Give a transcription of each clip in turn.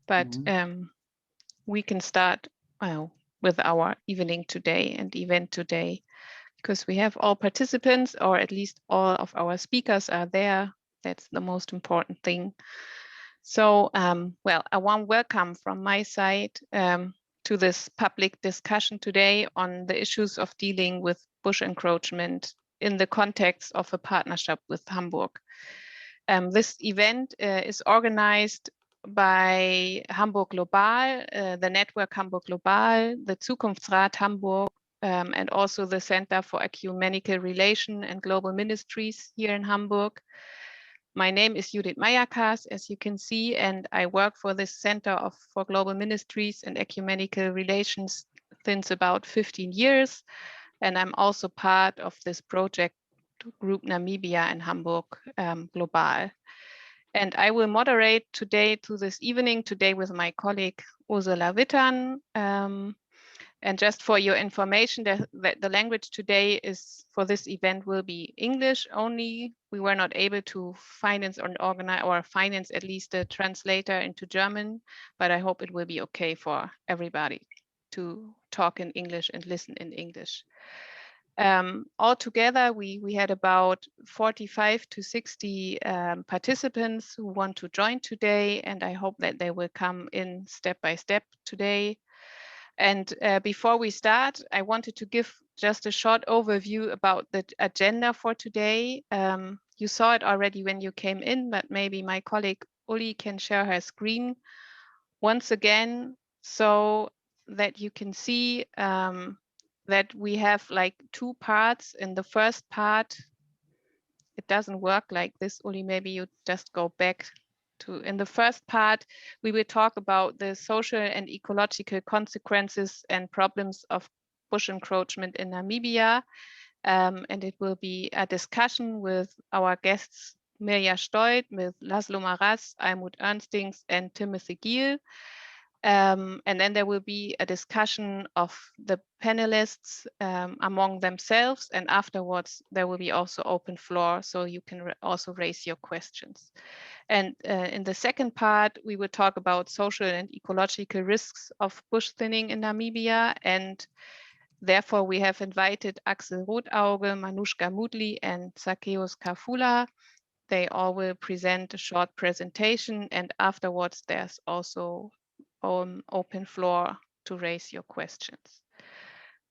but we can start with our evening today and event today, because we have all participants, or at least all of our speakers are there. That's the most important thing. So, well, a warm welcome from my side to this public discussion today on the issues of dealing with bush encroachment in the context of a partnership with Hamburg. This event is organized by Hamburg Global, the network Hamburg Global, the Zukunftsrat Hamburg, and also the Center for Ecumenical Relation and Global Ministries here in Hamburg. My name is Judith Mayakas, as you can see, and I work for this Center for Global Ministries and Ecumenical Relations since about 15 years. And I'm also part of this project group Namibia and Hamburg Global. And I will moderate today to this evening today with my colleague Ursula Wittern. And just for your information, the language today is for this event will be English only. We were not able to finance or organize or finance at least a translator into German, but I hope it will be okay for everybody to talk in English and listen in English. Altogether, we had about 45 to 60 participants who want to join today, and I hope that they will come in step by step today. And before we start, I wanted to give just a short overview about the agenda for today. You saw it already when you came in, but maybe my colleague Uli can share her screen once again so that you can see that we have like two parts. In the first part, it doesn't work like this, Uli, maybe you just go back to, in the first part, we will talk about the social and ecological consequences and problems of bush encroachment in Namibia. And it will be a discussion with our guests, Mirja Stolt, with Laszlo Maras, Almut Ernstings, and Timothy Giel. And then there will be a discussion of the panelists among themselves, and afterwards there will be also open floor, so you can also raise your questions. And in the second part, we will talk about social and ecological risks of bush thinning in Namibia, and therefore we have invited Axel Rotauge, Manushka Mutli, and Zacchaeus Kafula. They all will present a short presentation, and afterwards there's also open floor to raise your questions.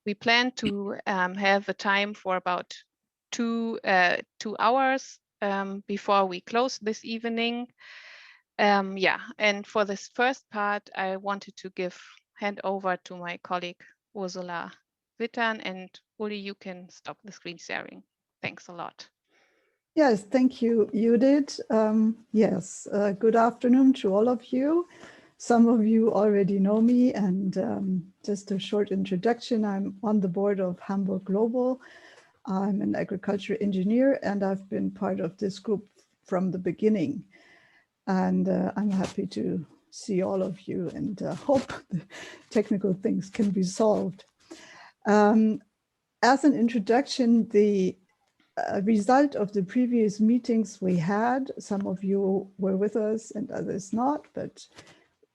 We plan to have a time for about two hours before we close this evening. Yeah, and for this first part, I wanted to hand over to my colleague Ursula Wittern, and Uli, you can stop the screen sharing. Thanks a lot. Yes, thank you, Judith. Yes, good afternoon to all of you. Some of you already know me, and just a short introduction. I'm on the board of Hamburg Global. I'm an agriculture engineer, and I've been part of this group from the beginning. And I'm happy to see all of you, and hope the technical things can be solved. As an introduction, the result of the previous meetings we had, some of you were with us and others not, but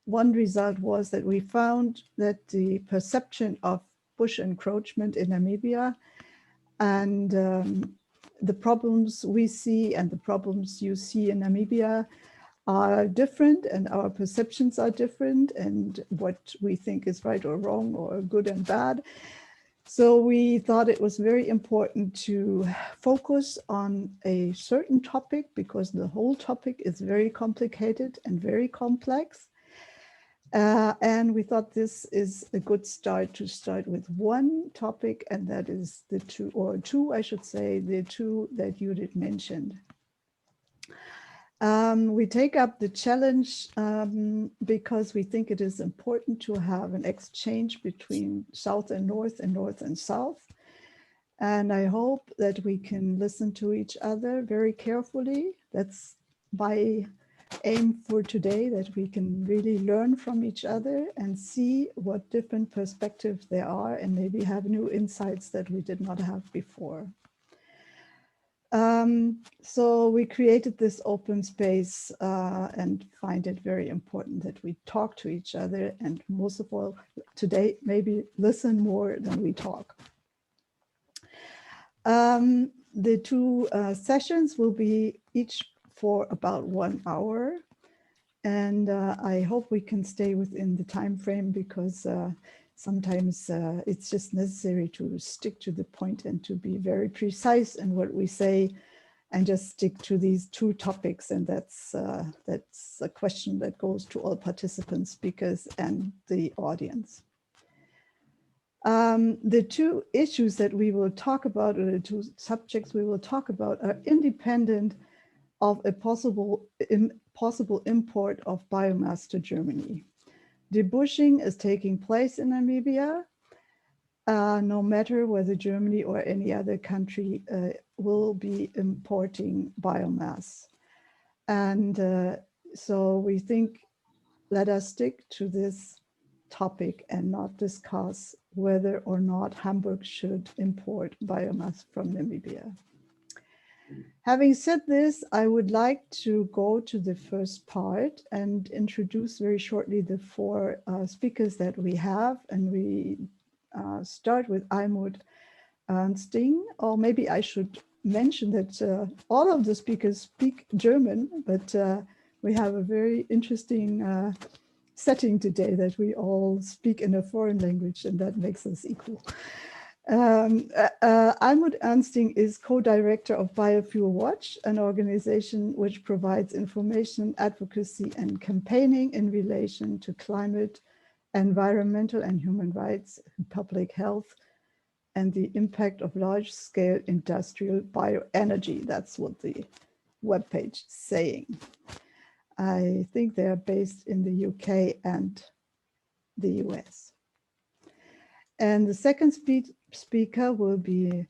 one result was that we found that the perception of bush encroachment in Namibia and the problems we see and the problems you see in Namibia are different, and our perceptions are different, and what we think is right or wrong or good and bad. So we thought it was very important to focus on a certain topic, because the whole topic is very complicated and very complex. And we thought this is a good start to start with one topic, and that is the two, I should say, the two that Judith mentioned. We take up the challenge because we think it is important to have an exchange between South and North and South. And I hope that we can listen to each other very carefully. That's my aim for today, that we can really learn from each other and see what different perspectives there are, and maybe have new insights that we did not have before. So we created this open space and find it very important that we talk to each other, and most of all today, maybe listen more than we talk. The two sessions will be each for about 1 hour. And I hope we can stay within the time frame, because sometimes it's just necessary to stick to the point and to be very precise in what we say, and just stick to these two topics. And that's a question that goes to all participants, speakers, and the audience. The two issues that we will talk about, or the two subjects we will talk about, are independent of a possible import of biomass to Germany. Debushing is taking place in Namibia, no matter whether Germany or any other country will be importing biomass. And so we think, let us stick to this topic and not discuss whether or not Hamburg should import biomass from Namibia. Having said this, I would like to go to the first part and introduce very shortly the four speakers that we have. And we start with Almut Ernsting, or maybe I should mention that all of the speakers speak German, but we have a very interesting setting today, that we all speak in a foreign language, and that makes us equal. Almut Ernsting is co-director of Biofuel Watch, an organization which provides information, advocacy, and campaigning in relation to climate, environmental and human rights, public health, and the impact of large-scale industrial bioenergy. That's what the webpage is saying. I think they are based in the UK and the US. And the second speaker will be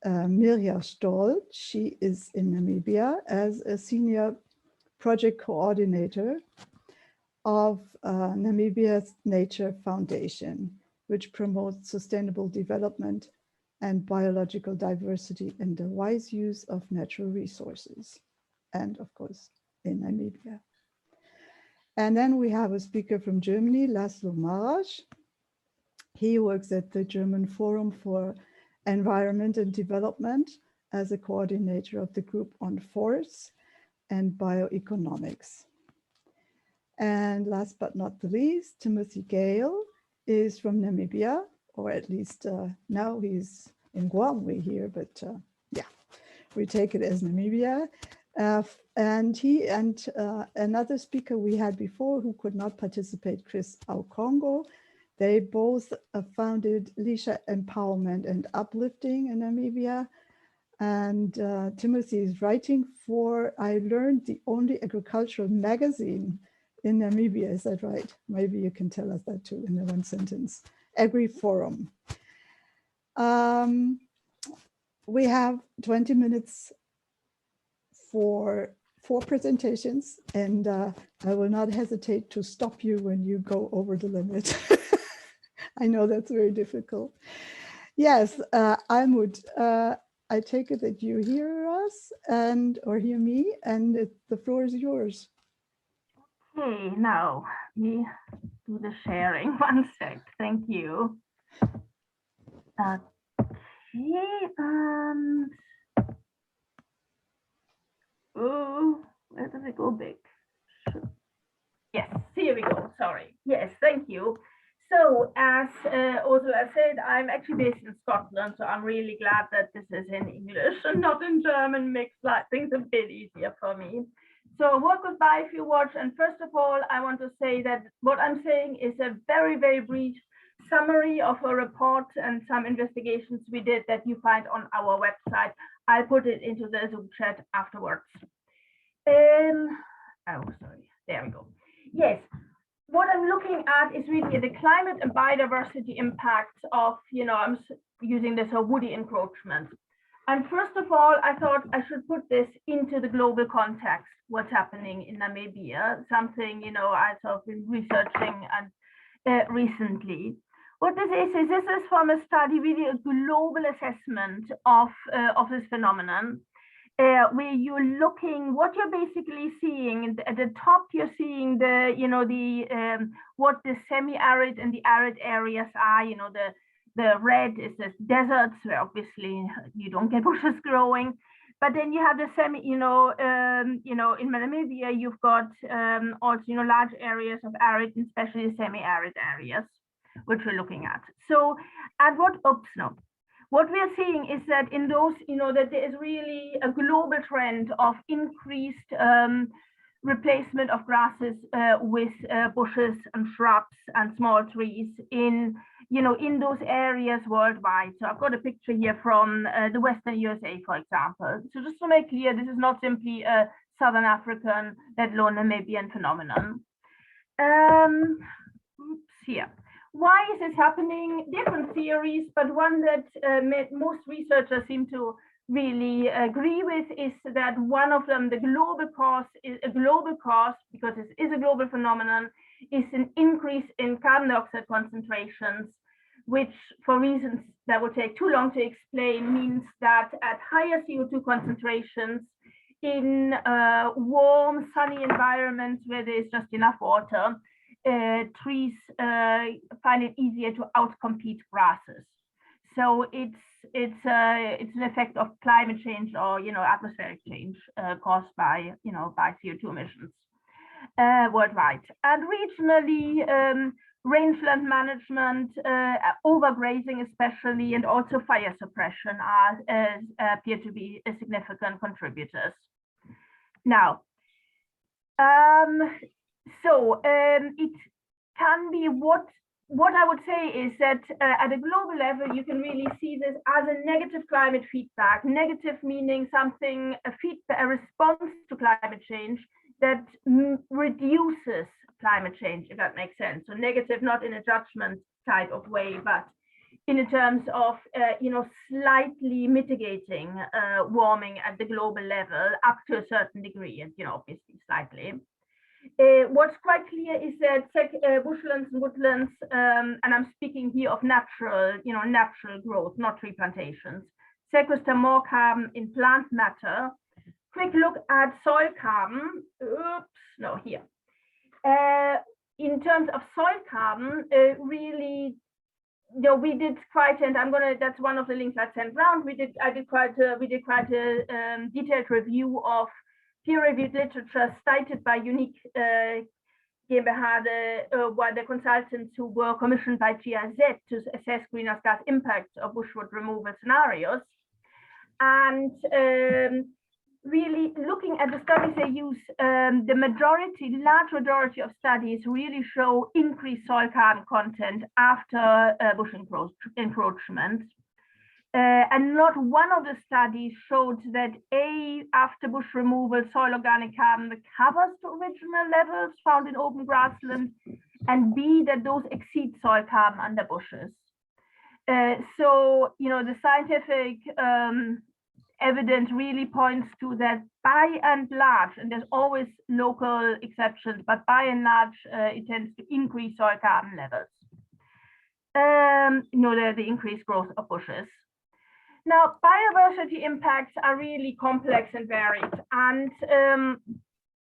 Mirja Stoll. She is in Namibia as a senior project coordinator of Namibia's Nature Foundation, which promotes sustainable development and biological diversity and the wise use of natural resources, and of course in Namibia. And then we have a speaker from Germany, Laszlo Marasch. He works at the German Forum for Environment and Development as a coordinator of the group on forests and bioeconomics. And last but not the least, Timothy Gale is from Namibia, or at least now he's in Guam here, but yeah, we take it as Namibia. And he and another speaker we had before who could not participate, Chris Aukongo, they both founded Lisha Empowerment and Uplifting in Namibia. And Timothy is writing for, I learned, the only agricultural magazine in Namibia. Is that right? Maybe you can tell us that too in one sentence. AgriForum. We have 20 minutes for 4 presentations, and I will not hesitate to stop you when you go over the limit. I know that's very difficult. Yes, Almut, I take it that you hear us or hear me, and the floor is yours. Okay, now we do the sharing. One sec, thank you. Okay, oh, where does it go big? Yes, here we go, sorry. Yes, thank you. So as Ursula said, I'm actually based in Scotland, so I'm really glad that this is in English and not in German, makes things a bit easier for me. So work with Biofuel Watch, and first of all, I want to say that what I'm saying is a very, very brief summary of a report and some investigations we did that you find on our website. I'll put it into the Zoom chat afterwards. Oh, sorry, there we go. Yes. What I'm looking at is really the climate and biodiversity impacts of, I'm using this woody encroachment. And first of all, I thought I should put this into the global context, what's happening in Namibia, something, I've sort of been researching and recently. What this is from a study, really a global assessment of this phenomenon. where you're looking, what you're basically seeing at the top, you're seeing the, what the semi-arid and the arid areas are. The red is the deserts, where obviously you don't get bushes growing. But then you have the in Namibia, you've got also, large areas of arid and especially semi-arid areas, which we're looking at. So, what we are seeing is that in those, that there is really a global trend of increased replacement of grasses with bushes and shrubs and small trees in those areas worldwide. So I've got a picture here from the Western USA, for example. So just to make clear, this is not simply a Southern African, let alone Namibian phenomenon. Here. Why is this happening? Different theories, but one that most researchers seem to really agree with is that one of them, the global cause, is a global cause, because this is a global phenomenon, is an increase in carbon dioxide concentrations, which, for reasons that will take too long to explain, means that at higher CO2 concentrations in warm, sunny environments where there's just enough water, trees find it easier to outcompete grasses. So it's an effect of climate change or atmospheric change caused by by CO2 emissions worldwide. And regionally, rangeland management, overgrazing especially, and also fire suppression appear to be significant contributors. Now, it can be what I would say is that at a global level, you can really see this as a negative climate feedback. Negative meaning something, a response to climate change that reduces climate change, if that makes sense. So negative, not in a judgment type of way, but in terms of slightly mitigating warming at the global level up to a certain degree, and obviously slightly. What's quite clear is that bushlands and woodlands, and I'm speaking here of natural growth, not tree plantations, sequester more carbon in plant matter. Quick look at soil carbon. In terms of soil carbon, really, we did quite, and that's one of the links I sent around. We did quite a detailed review of peer-reviewed literature cited by Unique GmbH, the consultants who were commissioned by GIZ to assess greenhouse gas impacts of bushwood removal scenarios. And really looking at the studies they use, the large majority of studies really show increased soil carbon content after bush encroachment. And not one of the studies showed that after bush removal, soil organic carbon recovers to original levels found in open grassland, and B, that those exceed soil carbon under bushes. So, the scientific evidence really points to that by and large, and there's always local exceptions, but by and large, it tends to increase soil carbon levels. The increased growth of bushes. Now, biodiversity impacts are really complex and varied. And,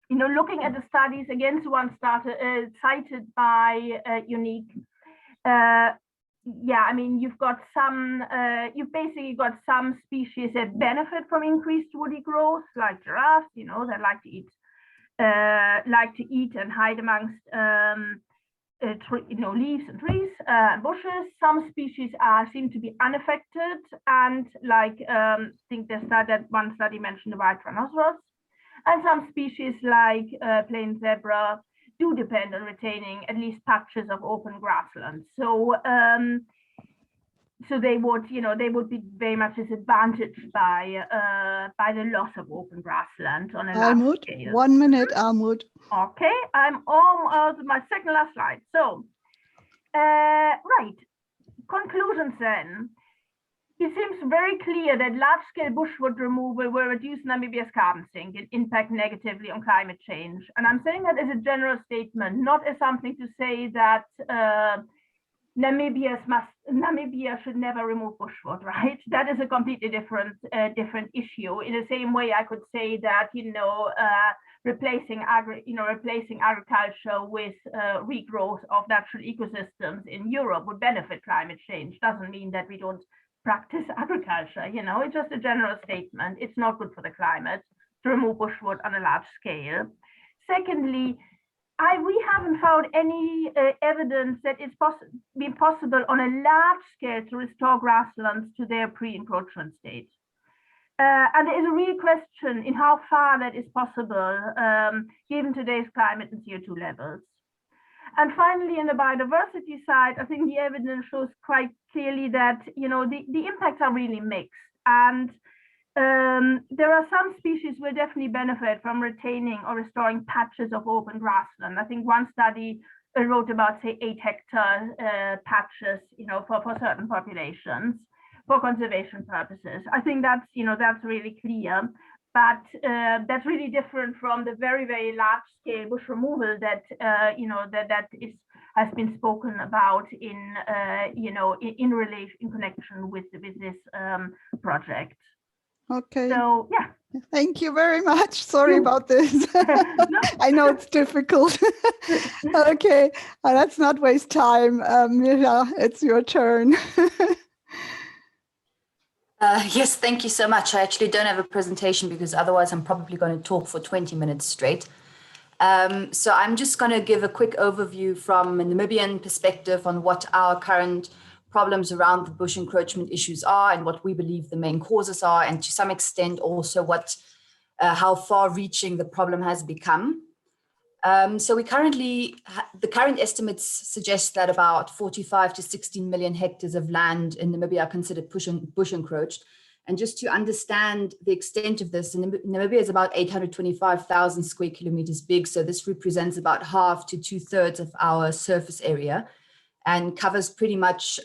looking at the studies against one cited by Unique, you've got you've basically got some species that benefit from increased woody growth, like giraffes, that like to eat and hide amongst leaves and trees, bushes. Some species seem to be unaffected, and I think that one study mentioned the white rhinoceros, and some species like plain zebra do depend on retaining at least patches of open grassland. So they would be very much disadvantaged by the loss of open grassland on a large scale. 1 minute, Almut. Okay, I'm almost my second last slide. So, right, conclusions then. It seems very clear that large-scale bushwood removal will reduce Namibia's carbon sink and impact negatively on climate change. And I'm saying that as a general statement, not as something to say that Namibia should never remove bushwood, right? That is a completely different issue. In the same way, I could say that replacing agriculture with regrowth of natural ecosystems in Europe would benefit climate change. Doesn't mean that we don't practice agriculture. It's just a general statement. It's not good for the climate to remove bushwood on a large scale. Secondly, we haven't found any evidence that it's been possible on a large scale to restore grasslands to their pre-encroachment state. And there is a real question in how far that is possible, given today's climate and CO2 levels. And finally, in the biodiversity side, I think the evidence shows quite clearly that the impacts are really mixed. And there are some species will definitely benefit from retaining or restoring patches of open grassland. I think one study wrote about, say, 8-hectare patches, for certain populations for conservation purposes. I think that's really clear. But that's really different from the very, very large scale bush removal that has been spoken about in connection with this project. Okay. So yeah. Thank you very much. Sorry about this. I know it's difficult. Okay, let's not waste time. Mirja, it's your turn. Yes, thank you so much. I actually don't have a presentation because otherwise I'm probably going to talk for 20 minutes straight. So I'm just going to give a quick overview from a Namibian perspective on what our current problems around the bush encroachment issues are and what we believe the main causes are, and to some extent also how far-reaching the problem has become. So the current estimates suggest that about 45 to 16 million hectares of land in Namibia are considered bush encroached. And just to understand the extent of this, Namibia is about 825,000 square kilometers big. So this represents about half to 2/3 of our surface area and covers pretty much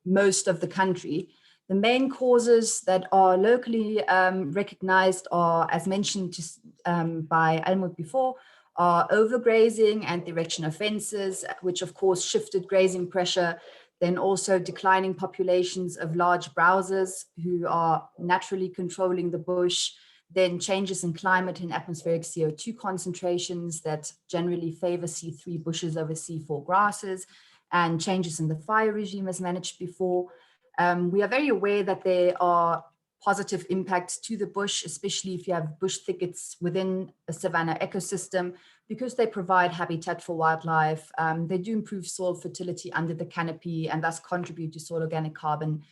most of the country. The main causes that are locally recognized are, as mentioned by Almut before, are overgrazing and the erection of fences, which of course shifted grazing pressure, then also declining populations of large browsers who are naturally controlling the bush, then changes in climate and atmospheric CO2 concentrations that generally favor C3 bushes over C4 grasses, and changes in the fire regime as managed before. We are very aware that there are positive impacts to the bush, especially if you have bush thickets within a savanna ecosystem, because they provide habitat for wildlife. They do improve soil fertility under the canopy and thus contribute to soil organic carbon,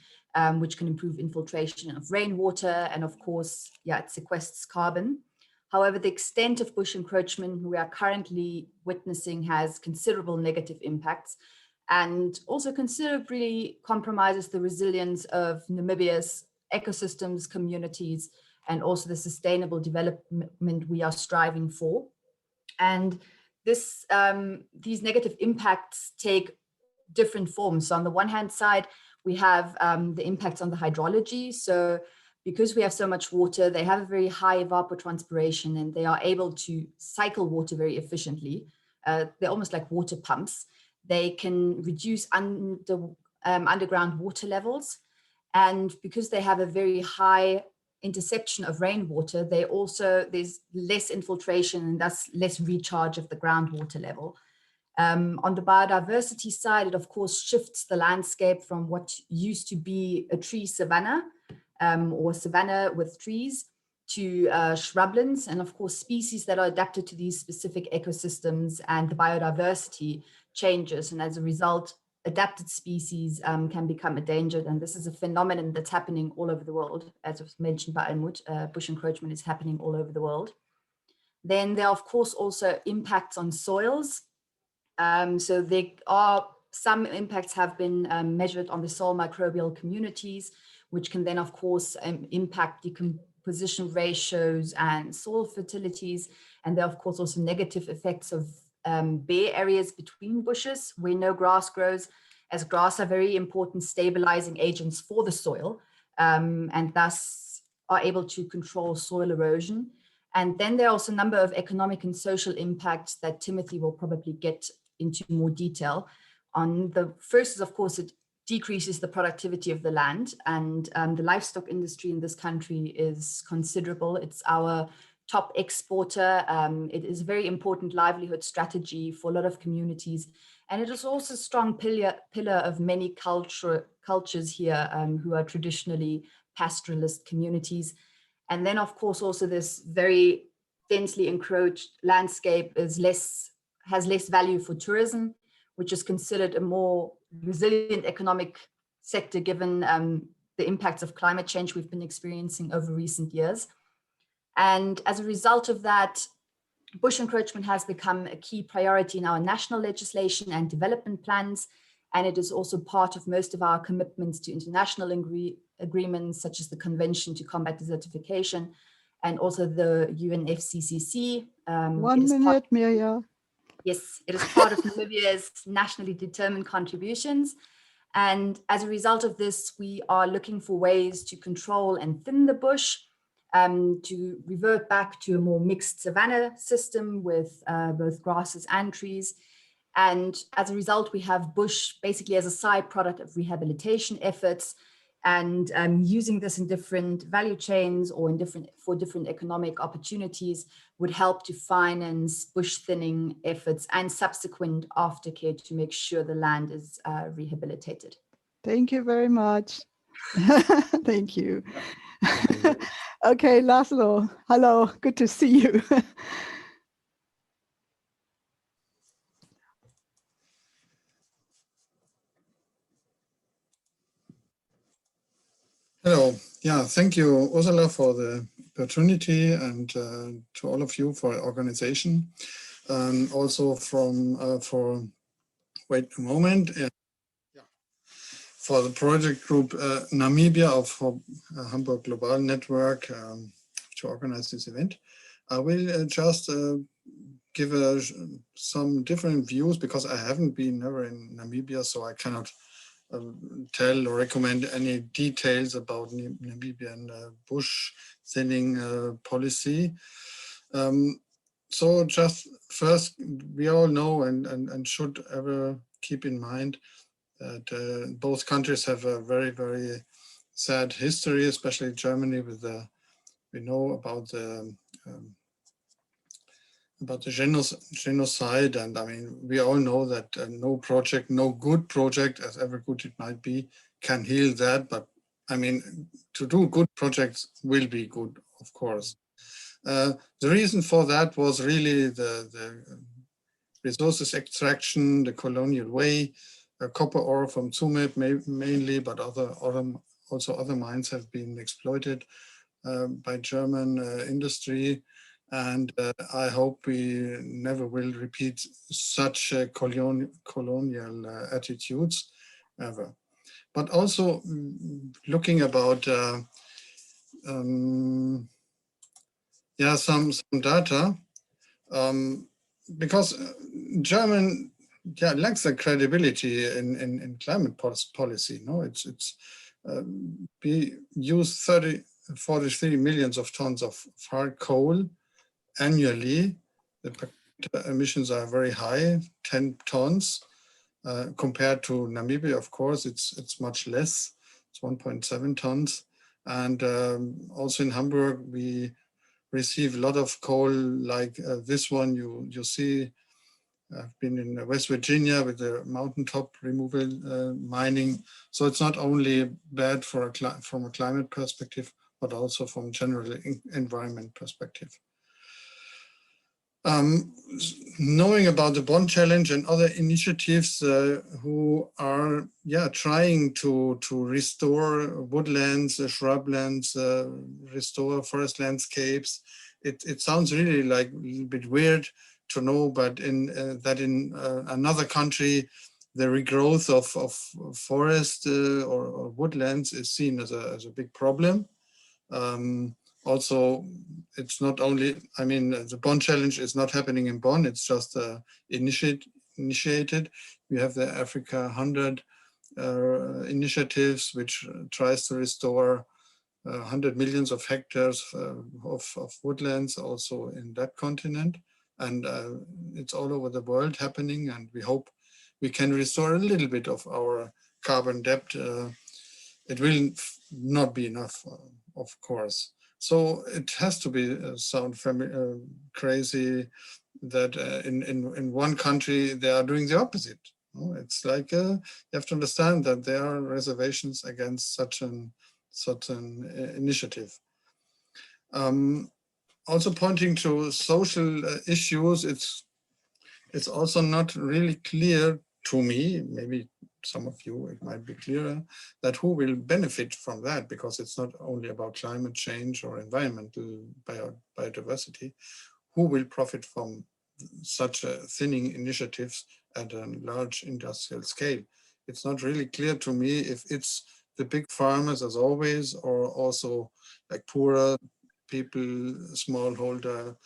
which can improve infiltration of rainwater. And of course, it sequesters carbon. However, the extent of bush encroachment we are currently witnessing has considerable negative impacts and also considerably compromises the resilience of Namibia's ecosystems, communities, and also the sustainable development we are striving for. And these negative impacts take different forms. So on the one hand side, we have the impacts on the hydrology. So because we have so much water, they have a very high evapotranspiration and they are able to cycle water very efficiently. They're almost like water pumps. They can reduce underground water levels. And because they have a very high interception of rainwater, there's less infiltration and thus less recharge of the groundwater level. On the biodiversity side, it of course shifts the landscape from what used to be a tree savanna or savanna with trees to shrublands, and of course species that are adapted to these specific ecosystems, and the biodiversity changes, and as a result adapted species can become endangered. And this is a phenomenon that's happening all over the world. As was mentioned by Almut, bush encroachment is happening all over the world. Then there are of course also impacts on soils. So there are some impacts have been measured on the soil microbial communities, which can then of course impact decomposition ratios and soil fertilities. And there are of course also negative effects of bare areas between bushes where no grass grows, as grass are very important stabilizing agents for the soil and thus are able to control soil erosion. And then there are also a number of economic and social impacts that Timothy will probably get into more detail. On the first is, of course, it decreases the productivity of the land, and the livestock industry in this country is considerable. It's our top exporter. It is a very important livelihood strategy for a lot of communities, and it is also a strong pillar of many cultures here who are traditionally pastoralist communities. And then, of course, also this very densely encroached landscape has less value for tourism, which is considered a more resilient economic sector given the impacts of climate change we've been experiencing over recent years. And as a result of that, bush encroachment has become a key priority in our national legislation and development plans. And it is also part of most of our commitments to international agreements, such as the Convention to Combat Desertification and also the UNFCCC. 1 minute, Mirja. Yes, it is part of Namibia's nationally determined contributions. And as a result of this, we are looking for ways to control and thin the bush, to revert back to a more mixed savanna system with both grasses and trees. And as a result, we have bush basically as a side product of rehabilitation efforts, and using this in different value chains or in for different economic opportunities would help to finance bush thinning efforts and subsequent aftercare to make sure the land is rehabilitated. Thank you very much. Thank you. Okay, Laszlo, hello, good to see you. Hello. Yeah, thank you, Ursula, for the opportunity, and to all of you for organization. Also wait a moment. For the project group Namibia of Hamburg Global Network to organize this event. I will just give some different views because I haven't been never in Namibia, so I cannot tell or recommend any details about Namibian bush thinning policy. So just first, we all know and should ever keep in mind that both countries have a very, very sad history, especially Germany with the, we know about the genocide, and I mean, we all know that no project, no good project, as ever good it might be, can heal that. But I mean, to do good projects will be good, of course. The reason for that was really the resources extraction, the colonial way, copper ore from Tsumeb mainly, but also other mines have been exploited by German industry. And I hope we never will repeat such colonial attitudes ever. But also looking about some data, because German lacks the credibility in climate policy. No, we use 43 millions of tons of hard coal annually. The emissions are very high, 10 tons. Compared to Namibia, of course, it's much less. It's 1.7 tons. And also in Hamburg, we receive a lot of coal like this one you see. I've been in West Virginia with the mountaintop removal mining. So it's not only bad from a climate perspective, but also from general environment perspective. Knowing about the Bond Challenge and other initiatives who are trying to restore woodlands, shrublands, restore forest landscapes, it sounds really like a little bit weird to know, but in another country, the regrowth of forest or woodlands is seen as a big problem. Also, it's not only, I mean, the Bonn Challenge is not happening in Bonn, it's just initiated. We have the Africa 100 initiatives, which tries to restore 100 millions of hectares of woodlands also in that continent. And it's all over the world happening, and we hope we can restore a little bit of our carbon debt. It will not be enough, of course. So it has to be sound crazy that in one country they are doing the opposite. It's like you have to understand that there are reservations against such an initiative. Also pointing to social issues, it's also not really clear to me, maybe some of you, it might be clearer, that who will benefit from that, because it's not only about climate change or environmental biodiversity. Who will profit from such thinning initiatives at a large industrial scale? It's not really clear to me if it's the big farmers as always, or also like poorer people, smallholder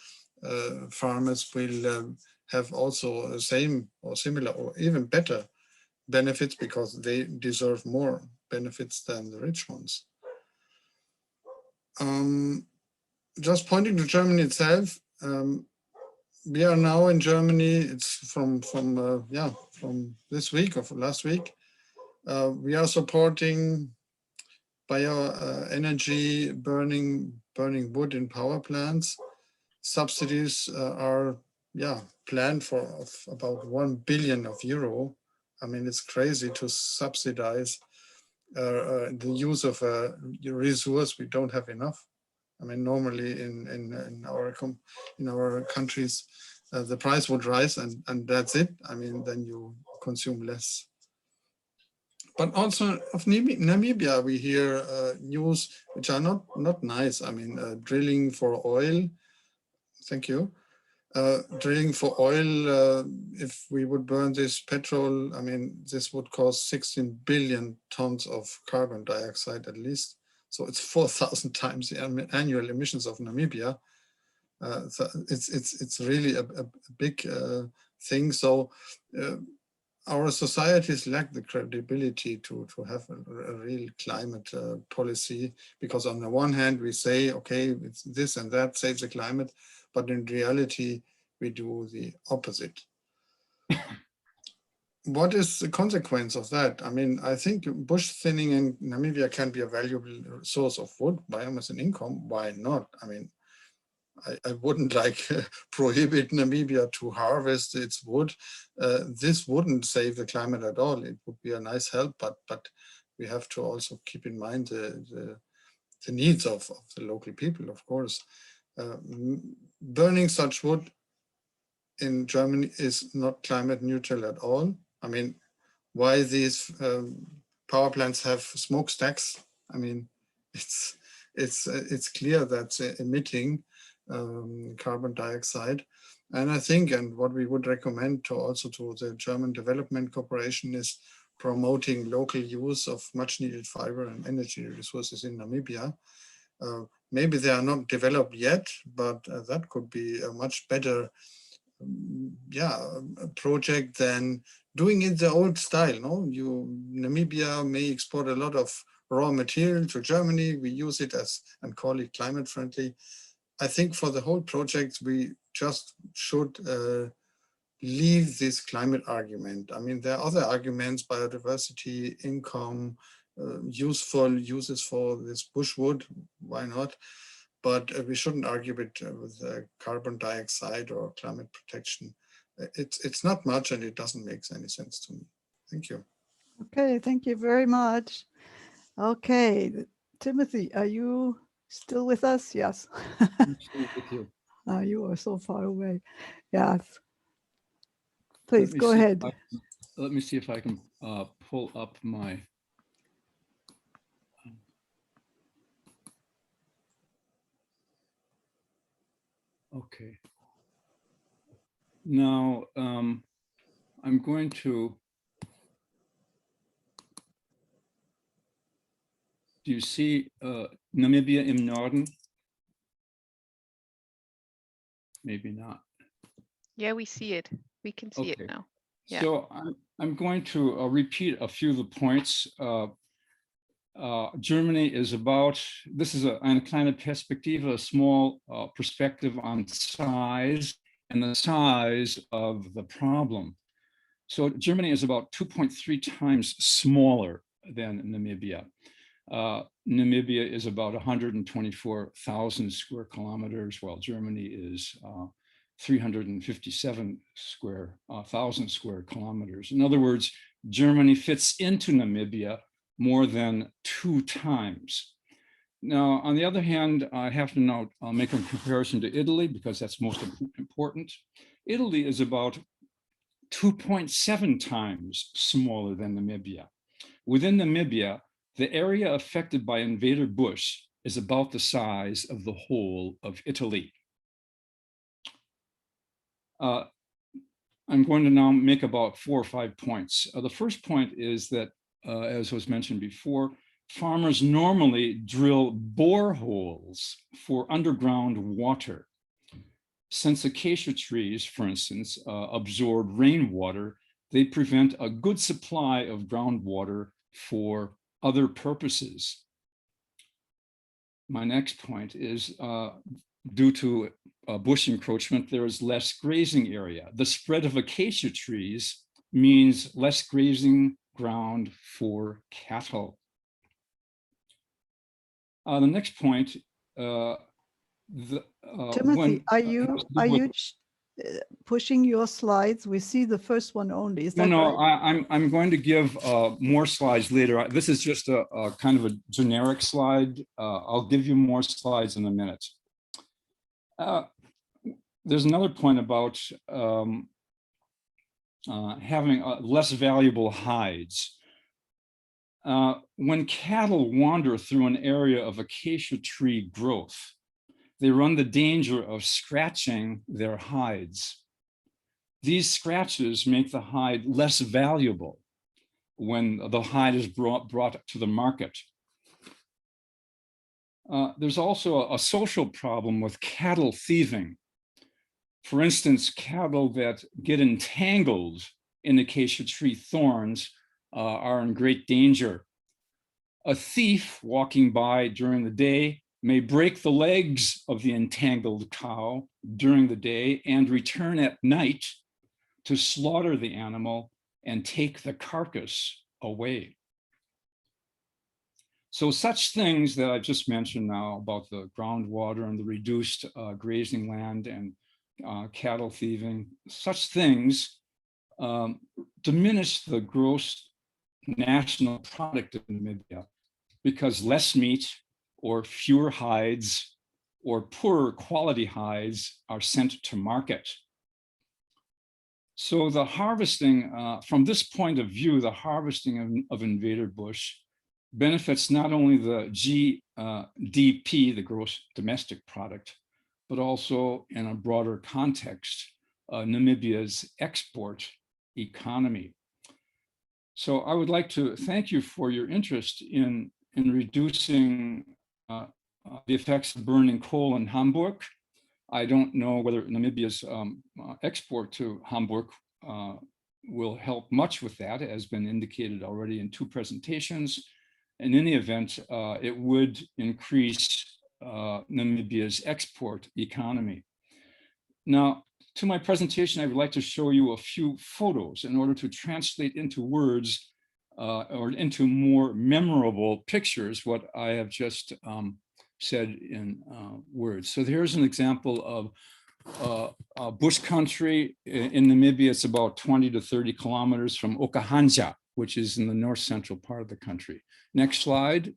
farmers will have also the same or similar or even better benefits because they deserve more benefits than the rich ones. Just pointing to Germany itself, we are now in Germany, it's from this week or from last week, we are supporting bioenergy, burning wood in power plants. Subsidies are planned for about 1 billion euro. I mean, it's crazy to subsidize the use of a resource we don't have enough. I mean, normally in our countries, the price would rise and that's it. I mean, then you consume less. But also of Namibia, we hear news which are not nice. I mean, drilling for oil. Thank you. Drilling for oil, if we would burn this petrol, I mean, this would cause 16 billion tons of carbon dioxide at least. So it's 4,000 times the annual emissions of Namibia. So it's really a big thing. So our societies lack the credibility to have a real climate policy, because on the one hand we say, okay, it's this and that saves the climate, but in reality we do the opposite. What is the consequence of that? I mean, I think bush thinning in Namibia can be a valuable source of wood, biomass and income. Why not? I mean, I wouldn't like prohibit Namibia to harvest its wood. This wouldn't save the climate at all. It would be a nice help, but we have to also keep in mind the needs of the local people, of course. Burning such wood in Germany is not climate neutral at all. I mean, why these power plants have smokestacks? I mean, it's clear that's emitting carbon dioxide. And I think, and what we would recommend to the German Development Corporation is promoting local use of much needed fiber and energy resources in Namibia. Maybe they are not developed yet, but that could be a much better project than doing it the old style. No, Namibia may export a lot of raw material to Germany. We use it and call it climate friendly. I think for the whole project, we just should leave this climate argument. I mean, there are other arguments: biodiversity, income, useful uses for this bushwood. Why not? But we shouldn't argue with carbon dioxide or climate protection. It's not much, and it doesn't make any sense to me. Thank you. Okay, thank you very much. Okay, Timothy, are you still with us? Yes. I'm still with you. You are so far away. Yes. Please go ahead. Let me see if I can pull up my. Okay. Now I'm going to. Do you see Namibia im Norden? Maybe not. Yeah, we see it. We can see it now. Yeah. So I'm going to repeat a few of the points. Germany is about, this is a climate perspective, a small perspective on size and the size of the problem. So Germany is about 2.3 times smaller than Namibia. Namibia is about 124,000 square kilometers, while Germany is 357,000 square kilometers. In other words, Germany fits into Namibia more than 2 times. Now, on the other hand, I have to now make a comparison to Italy because that's most important. Italy is about 2.7 times smaller than Namibia. Within Namibia, the area affected by invader bush is about the size of the whole of Italy. I'm going to now make about 4 or 5 points. The first point is that, as was mentioned before, farmers normally drill boreholes for underground water. Since acacia trees, for instance, absorb rainwater, they prevent a good supply of groundwater for other purposes. My next point is due to bush encroachment, there is less grazing area. The spread of acacia trees means less grazing ground for cattle. The next point, Timothy, are you pushing your slides? We see the first one only. Is that right? I'm going to give more slides later. This is just a kind of a generic slide. I'll give you more slides in a minute. There's another point about having less valuable hides. When cattle wander through an area of acacia tree growth, they run the danger of scratching their hides. These scratches make the hide less valuable when the hide is brought to the market. There's also a social problem with cattle thieving. For instance, cattle that get entangled in acacia tree thorns are in great danger. A thief walking by during the day may break the legs of the entangled cow during the day and return at night to slaughter the animal and take the carcass away. So such things that I've just mentioned now about the groundwater and the reduced grazing land and cattle thieving, such things diminish the gross national product of Namibia because less meat or fewer hides or poorer quality hides are sent to market. So the harvesting, from this point of view, the harvesting of invader bush benefits not only the GDP, the gross domestic product, but also in a broader context, Namibia's export economy. So I would like to thank you for your interest in reducing the effects of burning coal in Hamburg. I don't know whether Namibia's export to Hamburg will help much with that, as has been indicated already in 2 presentations. In any event, it would increase Namibia's export economy. Now, to my presentation, I would like to show you a few photos in order to translate into words or into more memorable pictures what I have just said in words. So here's an example of bush country in Namibia. It's about 20 to 30 kilometers from Okahanja, which is in the north central part of the country. Next slide.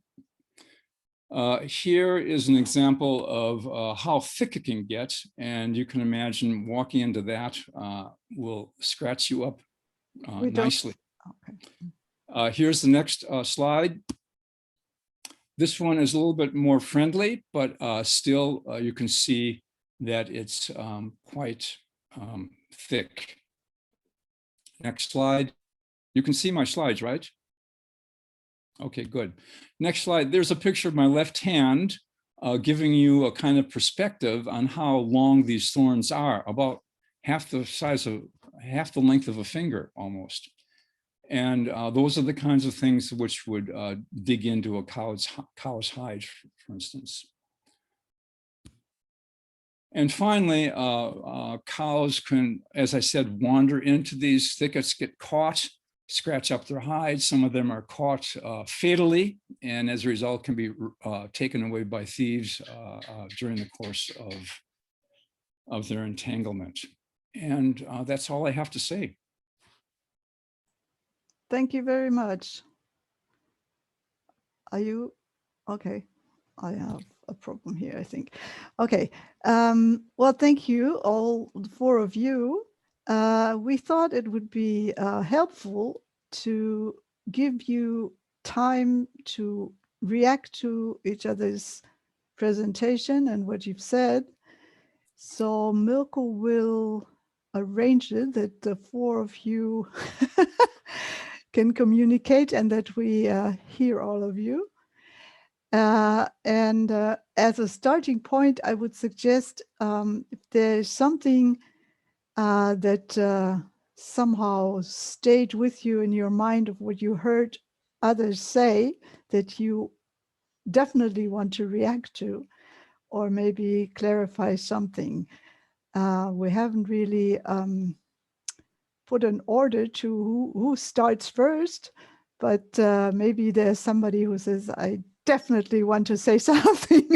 Here is an example of how thick it can get, and you can imagine walking into that will scratch you up nicely. Okay. Here's the next slide. This one is a little bit more friendly, but still you can see that it's quite thick. Next slide. You can see my slides, right? Okay, good. Next slide. There's a picture of my left hand giving you a kind of perspective on how long these thorns are, about half the length of a finger almost. And those are the kinds of things which would dig into a cow's hide, for instance. And finally, cows can, as I said, wander into these thickets, get caught, scratch up their hides. Some of them are caught fatally, and as a result can be taken away by thieves during the course of their entanglement. And that's all I have to say. Thank you very much. Are you okay? I have a problem here, I think. Okay. Well, thank you, all four of you. We thought it would be helpful to give you time to react to each other's presentation and what you've said. So Milko will arrange it that the four of you can communicate and that we hear all of you. And as a starting point, I would suggest if there's something that somehow stayed with you in your mind of what you heard others say that you definitely want to react to, or maybe clarify something. We haven't really put an order to who starts first, but maybe there's somebody who says, I definitely want to say something.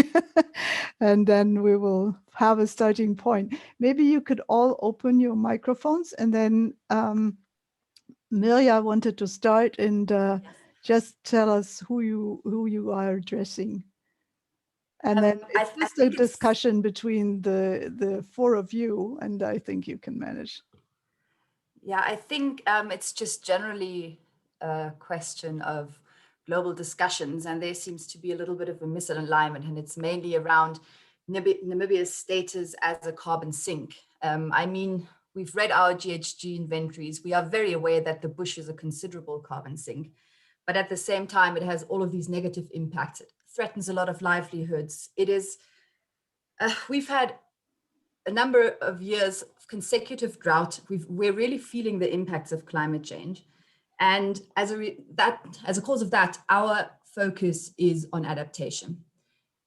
And then we will have a starting point. Maybe you could all open your microphones, and then Mirja wanted to start and just tell us who you are addressing. And then it's just a discussion between the four of you, and I think you can manage. Yeah, I think it's just generally a question of global discussions, and there seems to be a little bit of a misalignment, and it's mainly around Namibia's status as a carbon sink. I mean, we've read our GHG inventories. We are very aware that the bush is a considerable carbon sink, but at the same time, it has all of these negative impacts. It threatens a lot of livelihoods. It is, we've had a number of years of consecutive drought. We're really feeling the impacts of climate change. And as a cause of that, our focus is on adaptation.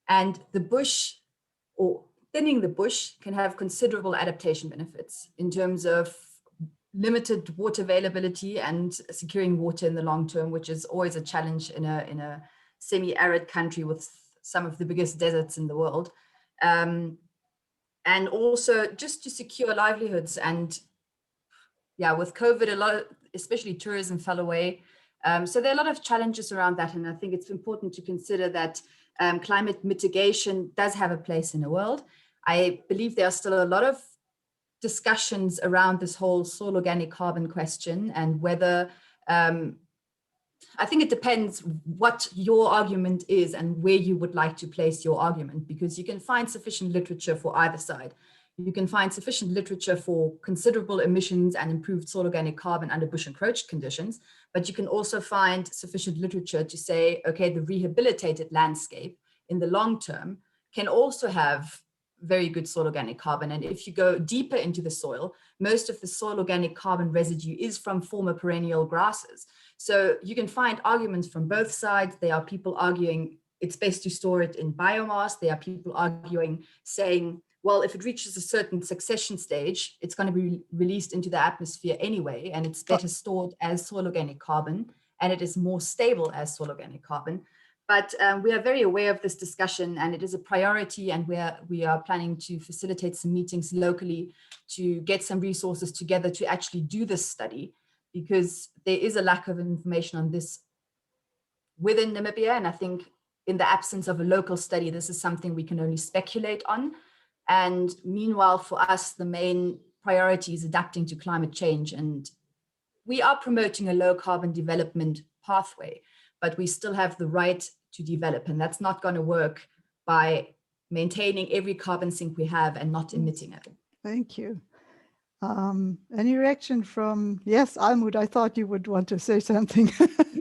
And the bush, or thinning the bush, can have considerable adaptation benefits in terms of limited water availability and securing water in the long term, which is always a challenge in a semi-arid country with some of the biggest deserts in the world. And also just to secure livelihoods. And yeah, with COVID, a lot, especially tourism fell away. So there are a lot of challenges around that. And I think it's important to consider that climate mitigation does have a place in the world. I believe there are still a lot of discussions around this whole soil organic carbon question, and whether, I think it depends what your argument is and where you would like to place your argument, because you can find sufficient literature for either side. You can find sufficient literature for considerable emissions and improved soil organic carbon under bush encroached conditions, but you can also find sufficient literature to say, okay, the rehabilitated landscape in the long term can also have very good soil organic carbon. And if you go deeper into the soil, most of the soil organic carbon residue is from former perennial grasses. So you can find arguments from both sides. There are people arguing it's best to store it in biomass. There are people arguing, saying, well, if it reaches a certain succession stage, it's going to be released into the atmosphere anyway, and it's better stored as soil organic carbon, and it is more stable as soil organic carbon. But we are very aware of this discussion, and it is a priority, and we are planning to facilitate some meetings locally to get some resources together to actually do this study, because there is a lack of information on this within Namibia. And I think in the absence of a local study, this is something we can only speculate on. And meanwhile, for us, the main priority is adapting to climate change. And we are promoting a low carbon development pathway, but we still have the right to develop. And that's not going to work by maintaining every carbon sink we have and not emitting it. Thank you. Any reaction from, yes, Almut, I thought you would want to say something.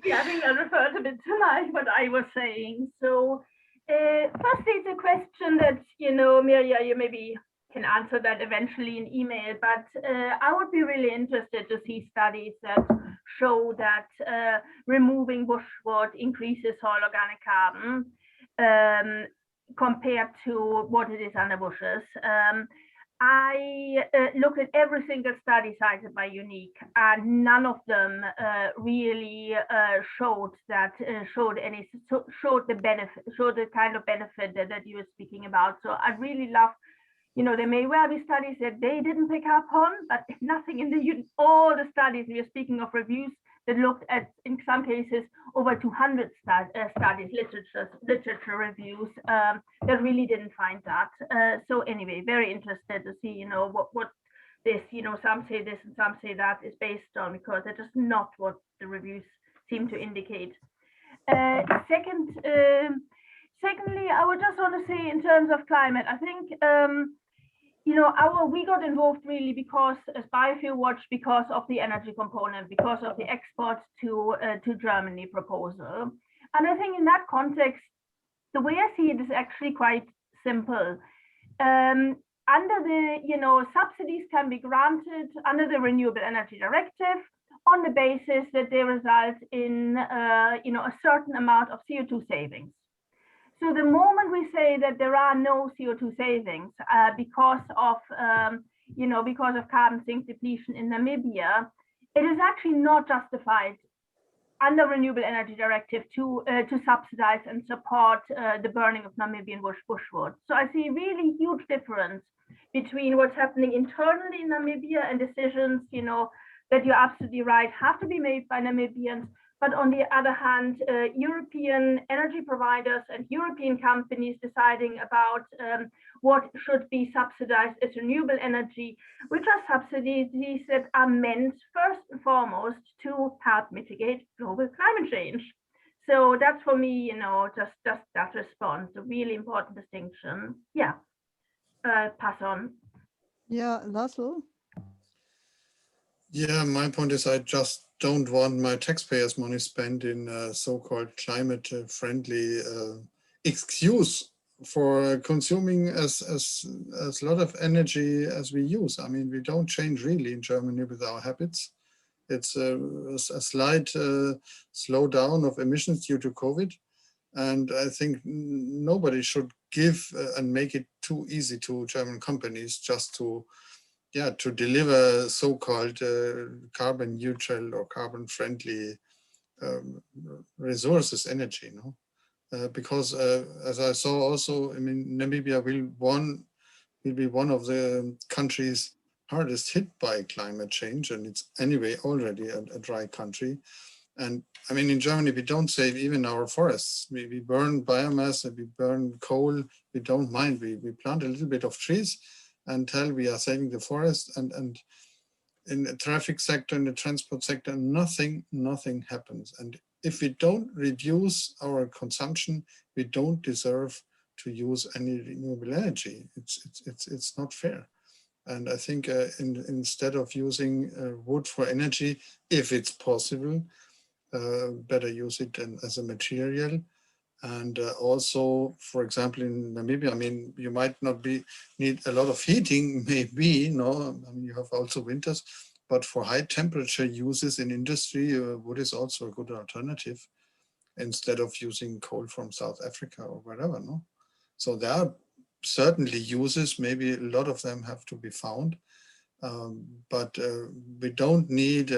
Yeah, I think I referred a bit tonight what I was saying. So firstly, it's a question that, Mirja, you maybe can answer that eventually in email, but I would be really interested to see studies that show that removing bushwood increases soil organic carbon. compared to what it is under bushes. I looked at every single study cited by UNIC, and none of them really showed the kind of benefit that you were speaking about. So I really love, there may well be studies that they didn't pick up on, but nothing in all the studies, we are speaking of reviews that looked at, in some cases, over 200 studies, literature reviews, that really didn't find that. So anyway, very interested to see, what this, some say this and some say that is based on, because it's just not what the reviews seem to indicate. Secondly, I would just want to say in terms of climate, I think, we got involved really because as Biofuel Watch, because of the energy component, because of the export to Germany proposal. And I think in that context, the way I see it is actually quite simple. Under the, subsidies can be granted under the Renewable Energy Directive on the basis that they result in, a certain amount of CO2 savings. So the moment we say that there are no CO2 savings because of carbon sink depletion in Namibia, it is actually not justified under Renewable Energy Directive to subsidize and support the burning of Namibian bushwood. So I see a really huge difference between what's happening internally in Namibia and decisions, that you're absolutely right, have to be made by Namibians. But on the other hand, European energy providers and European companies deciding about what should be subsidized as renewable energy, which are subsidies that are meant first and foremost to help mitigate global climate change. So that's for me, just that response, a really important distinction. Yeah, pass on. Yeah, Laszlo? Yeah, my point is I just don't want my taxpayers' money spent in so-called climate-friendly excuse for consuming as a lot of energy as we use. I mean, we don't change really in Germany with our habits. It's a slight slowdown of emissions due to COVID. And I think nobody should give and make it too easy to German companies just to deliver so-called carbon neutral or carbon friendly resources, energy, because as I saw also, I mean, Namibia will be one of the countries hardest hit by climate change, and it's anyway already a dry country. And I mean, in Germany, we don't save even our forests. We burn biomass and we burn coal. We don't mind. We plant a little bit of trees until we are saving the forest, and in the traffic sector, in the transport sector, nothing happens. And if we don't reduce our consumption, we don't deserve to use any renewable energy. It's not fair. And I think instead of using wood for energy, if it's possible, better use it as a material. And also, for example, in Namibia, I mean, you might not need a lot of heating, maybe, no, I mean, you have also winters, but for high temperature uses in industry, wood is also a good alternative instead of using coal from South Africa or wherever, no? So there are certainly uses, maybe a lot of them have to be found, but we don't need,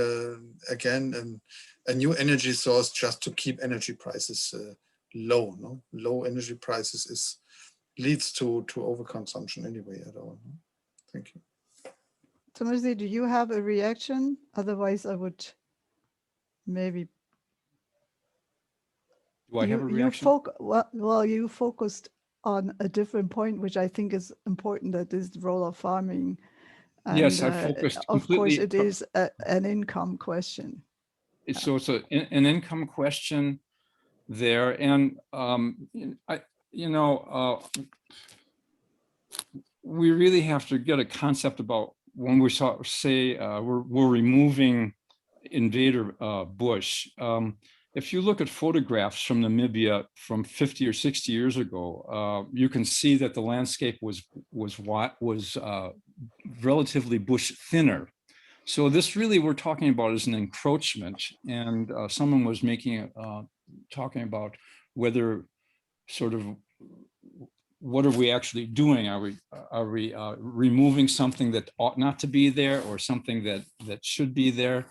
again, a new energy source just to keep energy prices low. No, low energy prices leads to overconsumption anyway at all. No? Thank you. Timothy, do you have a reaction? Otherwise, I would maybe. Do I have a reaction? Well, you focused on a different point, which I think is important. That is the role of farming. And, yes, I focused of course, completely. it is an income question. So it's an income question there, and we really have to get a concept about when we say we're removing invader bush. If you look at photographs from Namibia from 50 or 60 years ago, you can see that the landscape was relatively bush thinner. So this really we're talking about is an encroachment, and someone was talking about whether sort of what are we actually doing? Are we removing something that ought not to be there, or something that should be there?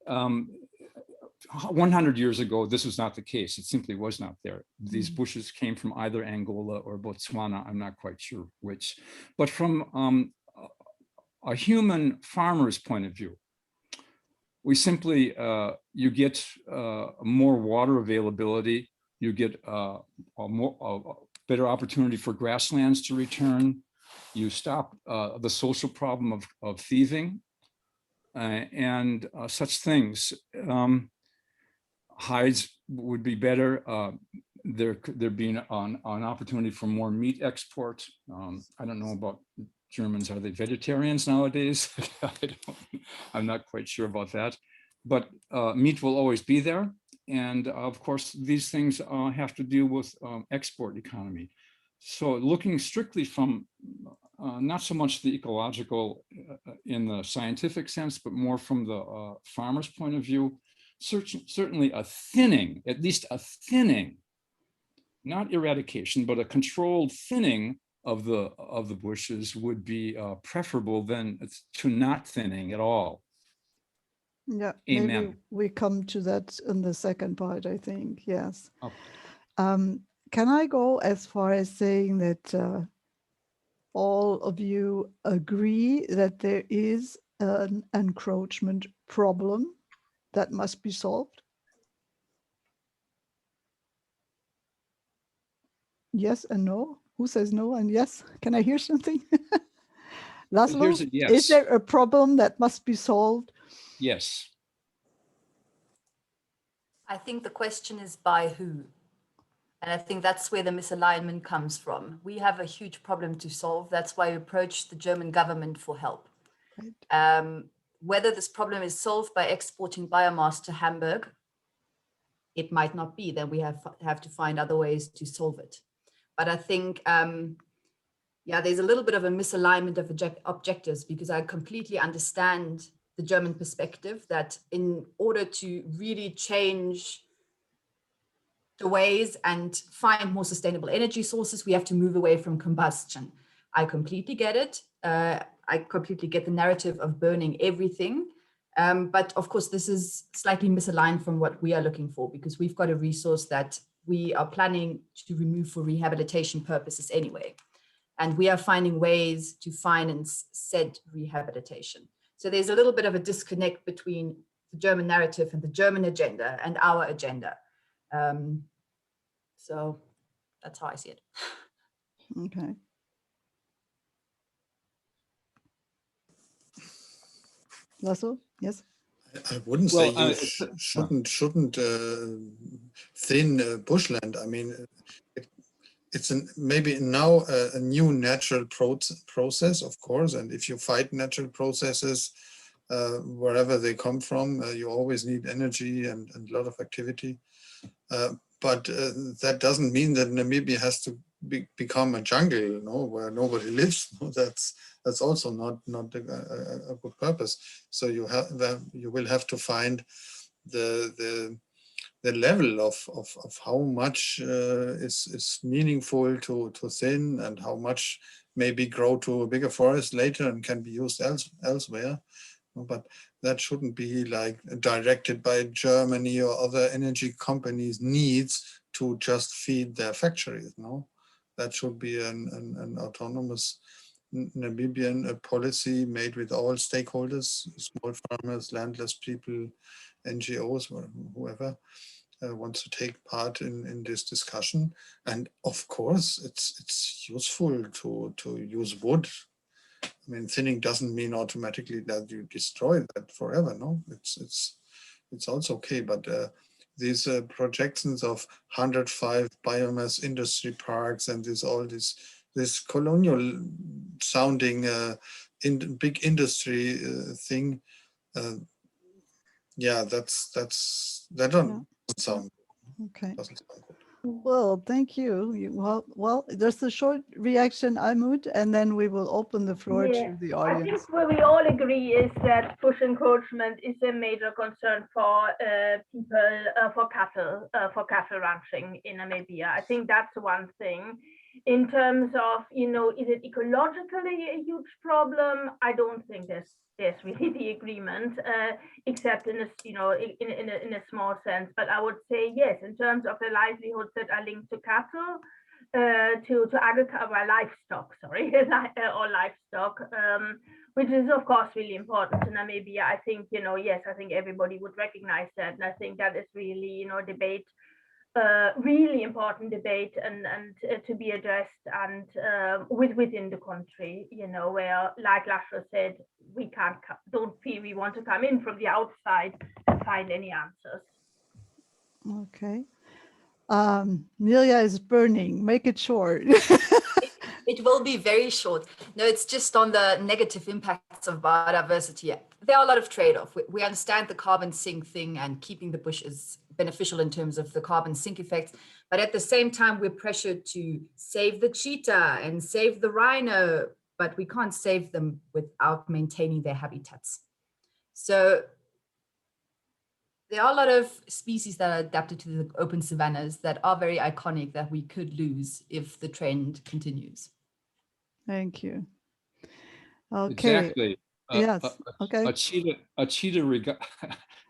100 years ago, this was not the case. It simply was not there. These bushes came from either Angola or Botswana. I'm not quite sure which. But from a human farmer's point of view, we simply, you get more water availability. You get a better opportunity for grasslands to return. You stop the social problem of thieving and such things. Hides would be better. There being an opportunity for more meat export. I don't know about Germans. Are they vegetarians nowadays? I'm not quite sure about that. But meat will always be there. And of course, these things have to do with export economy. So looking strictly from not so much the ecological in the scientific sense, but more from the farmer's point of view, certainly a thinning, at least a thinning, not eradication, but a controlled thinning of the bushes would be preferable than to not thinning at all. Yeah, Amen. maybe we come to that in the second part, I think, yes. Oh. Can I go as far as saying that all of you agree that there is an encroachment problem that must be solved? Yes and no? Who says no and yes? Can I hear something? Laszlo, Here's a yes. Is there a problem that must be solved? Yes. I think the question is by who? And I think that's where the misalignment comes from. We have a huge problem to solve. That's why we approached the German government for help. Right. Whether this problem is solved by exporting biomass to Hamburg, it might not be. Then we have to find other ways to solve it. But I think, yeah, there's a little bit of a misalignment of objectives, because I completely understand the German perspective that in order to really change the ways and find more sustainable energy sources, we have to move away from combustion. I completely get it. I completely get the narrative of burning everything. But of course, this is slightly misaligned from what we are looking for, because we've got a resource that we are planning to remove for rehabilitation purposes anyway. And we are finding ways to finance said rehabilitation. So there's a little bit of a disconnect between the German narrative and the German agenda and our agenda. So that's how I see it. Okay. Laszlo, yes? I wouldn't say you shouldn't thin bushland. I mean, it's maybe now a new natural process, of course, and if you fight natural processes, wherever they come from, you always need energy and a lot of activity. But that doesn't mean that Namibia has to become a jungle, you know, where nobody lives. That's also not a good purpose. So you will have to find the level of how much is meaningful to thin, and how much maybe grow to a bigger forest later and can be used elsewhere. But that shouldn't be like directed by Germany or other energy companies' needs to just feed their factories. No, that should be an autonomous Namibian policy made with all stakeholders, small farmers, landless people, NGOs, or whoever wants to take part in this discussion. And of course, it's useful to use wood. I mean, thinning doesn't mean automatically that you destroy that forever. No, it's also okay. But these projections of 105 biomass industry parks and this colonial sounding big industry thing, yeah, that doesn't sound. Okay. Doesn't sound good. Well, thank you. Well, there's a short reaction, Almut, and then we will open the floor to the I audience. think what we all agree is that bush encroachment is a major concern for people, for cattle ranching in Namibia. I think that's one thing. In terms of, is it ecologically a huge problem? I don't think there's really the agreement, except in a, in a small sense. But I would say yes, in terms of the livelihoods that are linked to cattle, to agriculture, livestock, sorry, or livestock, which is of course really important to Namibia. I think, yes, I think everybody would recognize that, and I think that is really, debate. Really important debate and to be addressed, and within the country, where, like Laszlo said, we don't feel we want to come in from the outside and find any answers. Okay. Nelia is burning. Make it short. It will be very short. No, it's just on the negative impacts of biodiversity. There are a lot of trade-off. We understand the carbon sink thing, and keeping the bush is beneficial in terms of the carbon sink effects. But at the same time, we're pressured to save the cheetah and save the rhino, but we can't save them without maintaining their habitats. So there are a lot of species that are adapted to the open savannas that are very iconic that we could lose if the trend continues. Thank you. Okay. Exactly. Yes. Okay. A cheetah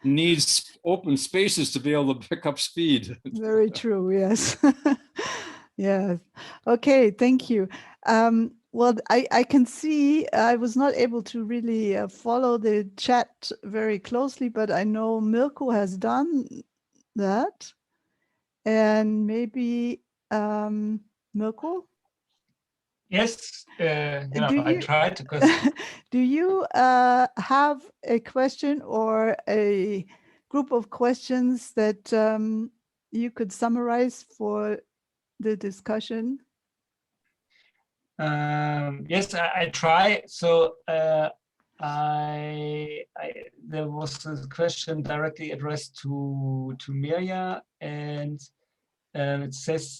needs open spaces to be able to pick up speed. Very true. Yes. Yes. Okay. Thank you. Well, I can see I was not able to really follow the chat very closely, but I know Milko has done that. And maybe Milko? Yes, I tried because do you have a question or a group of questions that you could summarize for the discussion? Yes, I try. So there was a question directly addressed to Mirja, and it says,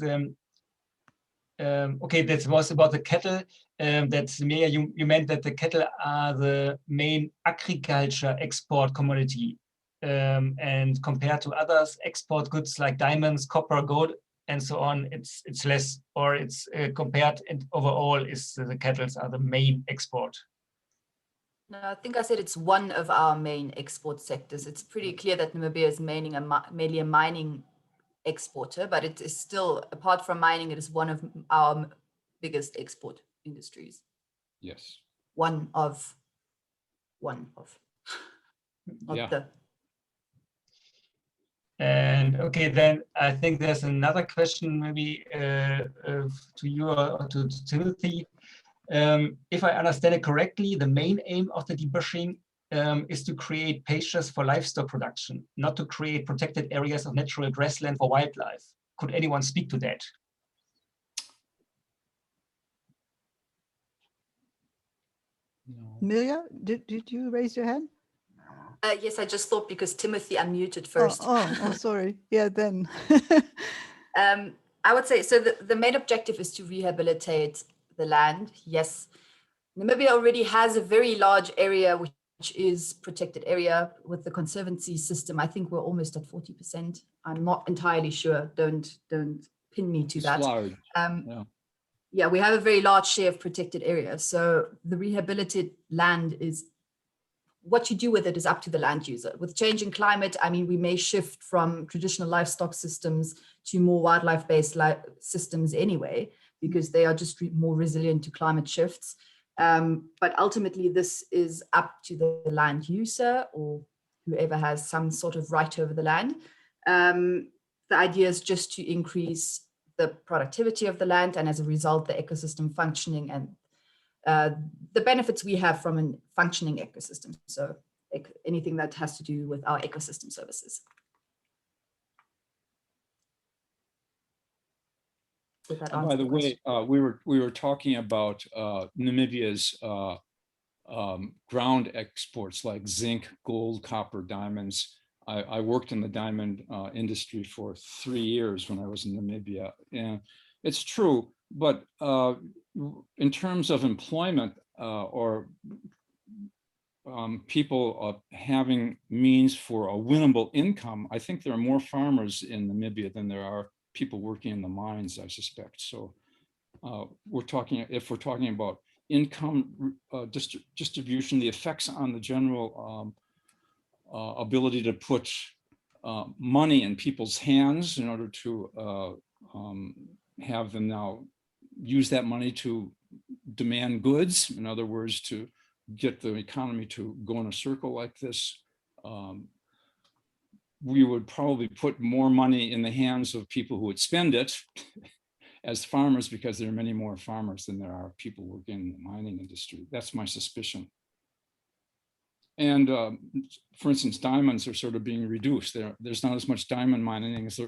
okay, that was about the cattle. That's Mirja, you meant that the cattle are the main agriculture export commodity, and compared to others export goods like diamonds, copper, gold, and so on, it's less, or it's compared, and overall is the cattle are the main export. No, I think I said it's one of our main export sectors. It's pretty clear that Namibia is mainly a mining exporter, but it is still, apart from mining, it is one of our biggest export industries. Yes. One of. Yeah. And okay, then I think there's another question maybe to you or to Timothy. If I understand it correctly, the main aim of the debushing is to create pastures for livestock production, not to create protected areas of natural grassland for wildlife. Could anyone speak to that? No. Mirja, did you raise your hand? Yes, I just thought because Timothy unmuted first. Oh, sorry. Yeah, then. I would say, so the main objective is to rehabilitate the land. Yes, Namibia already has a very large area, which is protected area with the conservancy system. I think we're almost at 40%. I'm not entirely sure. Don't pin me to that. Large. Yeah, we have a very large share of protected area. So the rehabilitated land is, what you do with it is up to the land user. With changing climate, I mean, we may shift from traditional livestock systems to more wildlife-based systems anyway, because they are just more resilient to climate shifts. But ultimately, this is up to the land user or whoever has some sort of right over the land. The idea is just to increase the productivity of the land, and as a result, the ecosystem functioning and the benefits we have from a functioning ecosystem. So anything that has to do with our ecosystem services. By the way, we were talking about Namibia's ground exports like zinc, gold, copper, diamonds. I worked in the diamond industry for 3 years when I was in Namibia, and it's true. But in terms of employment or people having means for a winnable income, I think there are more farmers in Namibia than there are people working in the mines, I suspect. So if we're talking about income distribution, the effects on the general ability to put money in people's hands in order to have them now use that money to demand goods. In other words, to get the economy to go in a circle like this. We would probably put more money in the hands of people who would spend it as farmers, because there are many more farmers than there are people working in the mining industry. That's my suspicion. And for instance, diamonds are sort of being reduced. There's not as much diamond mining as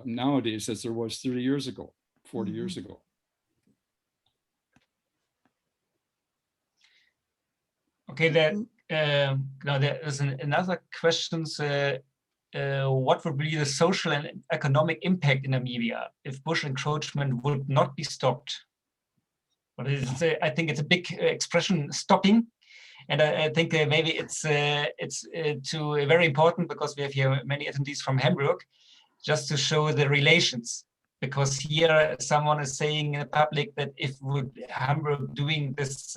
nowadays as there was 30 years ago, 40 years ago. Okay, now there is another question. What would be the social and economic impact in Namibia if bush encroachment would not be stopped? But I think it's a big expression, stopping. And I think maybe it's very important, because we have here many attendees from Hamburg, just to show the relations. Because here someone is saying in the public that if Hamburg doing this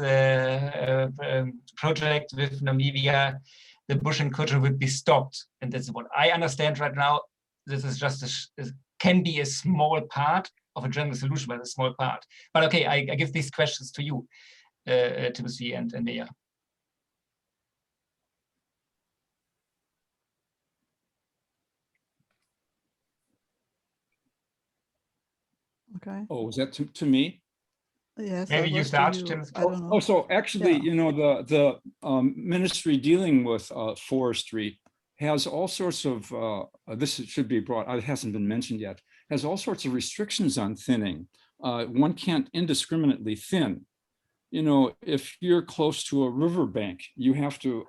project with Namibia, the bush encroachment would be stopped. And that's what I understand right now. This is just can be a small part of a general solution, but a small part. But okay, I give these questions to you, Timothy and Nea. Okay. Oh, was that to me? Yes. Maybe you start, Timothy. I don't know. Oh, so actually, Yeah. you know, the ministry dealing with forestry has all sorts of, this should be brought, it hasn't been mentioned yet, has all sorts of restrictions on thinning. One can't indiscriminately thin. You know, if you're close to a riverbank, you have to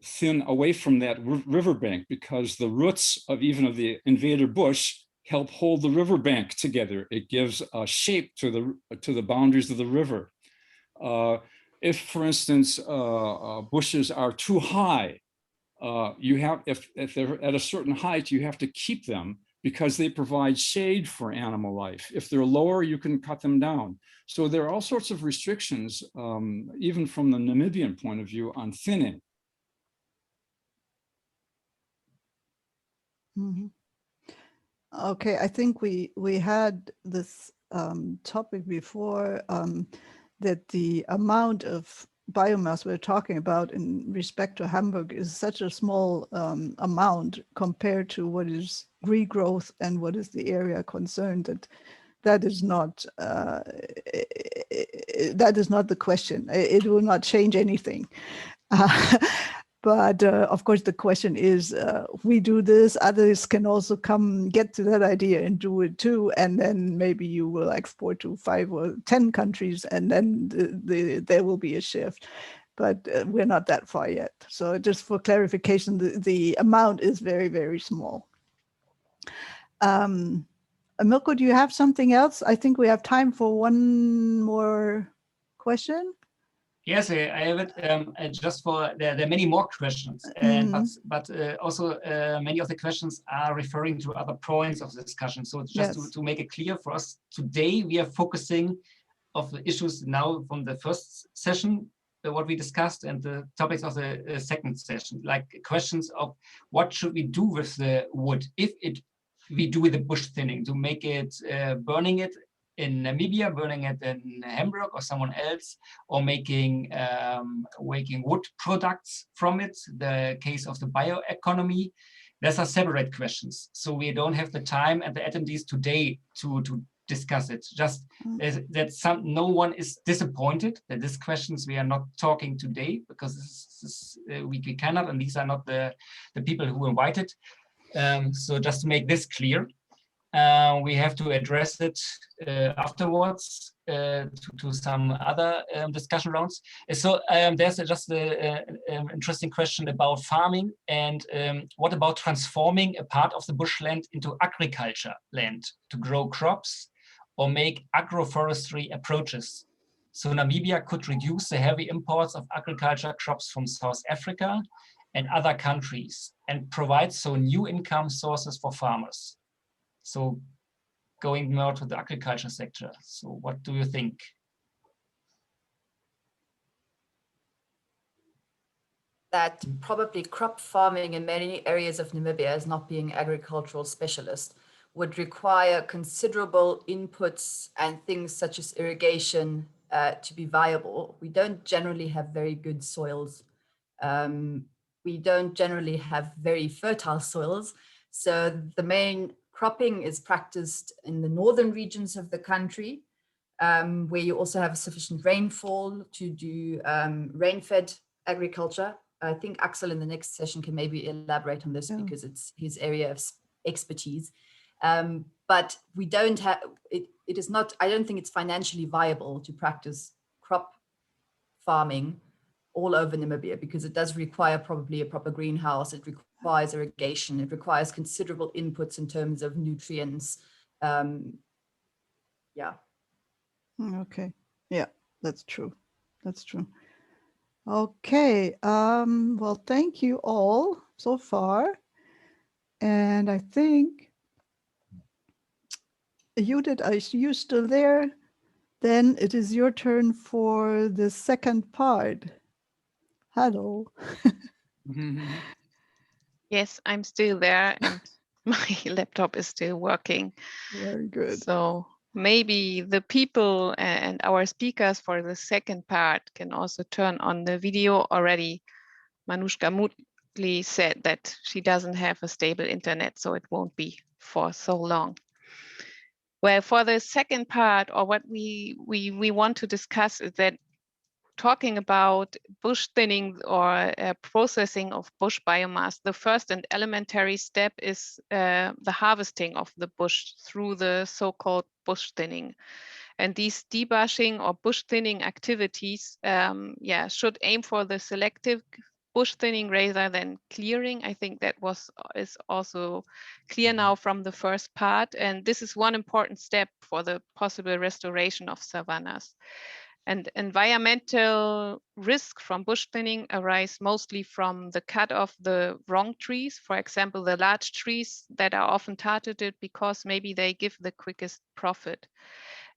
thin away from that riverbank, because the roots of even the invader bush help hold the riverbank together. It gives a shape to the boundaries of the river. If, for instance, bushes are too high, if they're at a certain height, you have to keep them, because they provide shade for animal life. If they're lower, you can cut them down. So there are all sorts of restrictions, even from the Namibian point of view, on thinning. Mm-hmm. Okay, I think we had this topic before, that the amount of biomass we're talking about in respect to Hamburg is such a small amount compared to what is regrowth and what is the area concerned, that is not the question. It will not change anything. But of course, the question is, we do this, others can also come get to that idea and do it too. And then maybe you will export to 5 or 10 countries, and then there will be a shift. But we're not that far yet. So just for clarification, the amount is very, very small. Milko, do you have something else? I think we have time for one more question. Yes, I have it. Just for there are many more questions, and but also many of the questions are referring to other points of the discussion. So just to make it clear for us today, we are focusing of the issues now from the first session, what we discussed, and the topics of the second session, like questions of what should we do with the wood if we do the bush thinning, to make it burning it in Namibia, burning it in Hamburg or someone else, or making wood products from it, the case of the bioeconomy. Those are separate questions. So we don't have the time and the attendees today to discuss it. Just that no one is disappointed that these questions we are not talking today, because we cannot, and these are not the people who invited. So just to make this clear, we have to address it afterwards to some other discussion rounds. So there's just an interesting question about farming, and what about transforming a part of the bushland into agriculture land to grow crops or make agroforestry approaches. So Namibia could reduce the heavy imports of agriculture crops from South Africa and other countries and provide so new income sources for farmers. So going more to the agriculture sector. So what do you think? That probably crop farming in many areas of Namibia, as not being agricultural specialist, would require considerable inputs and things such as irrigation to be viable. We don't generally have very good soils. We don't generally have very fertile soils. So the main cropping is practiced in the northern regions of the country, where you also have sufficient rainfall to do rain-fed agriculture. I think Axel in the next session can maybe elaborate on this because it's his area of expertise. But we don't have, it is not, I don't think it's financially viable to practice crop farming all over Namibia, because it does require probably a proper greenhouse. It requires irrigation. It requires considerable inputs in terms of nutrients. Yeah. Okay. Yeah, that's true. That's true. Okay. Well, thank you all so far. And I think Judith, are you still there? Then it is your turn for the second part. Hello. Yes, I'm still there and my laptop is still working. Very good. So maybe the people and our speakers for the second part can also turn on the video already. Manushka Mutli said that she doesn't have a stable internet, so it won't be for so long. Well, for the second part, or what we want to discuss, is that talking about bush thinning or processing of bush biomass, the first and elementary step is the harvesting of the bush through the so-called bush thinning. And these debushing or bush thinning activities should aim for the selective bush thinning rather than clearing. I think that is also clear now from the first part. And this is one important step for the possible restoration of savannas. And environmental risk from bush thinning arise mostly from the cut of the wrong trees. For example, the large trees that are often targeted because maybe they give the quickest profit.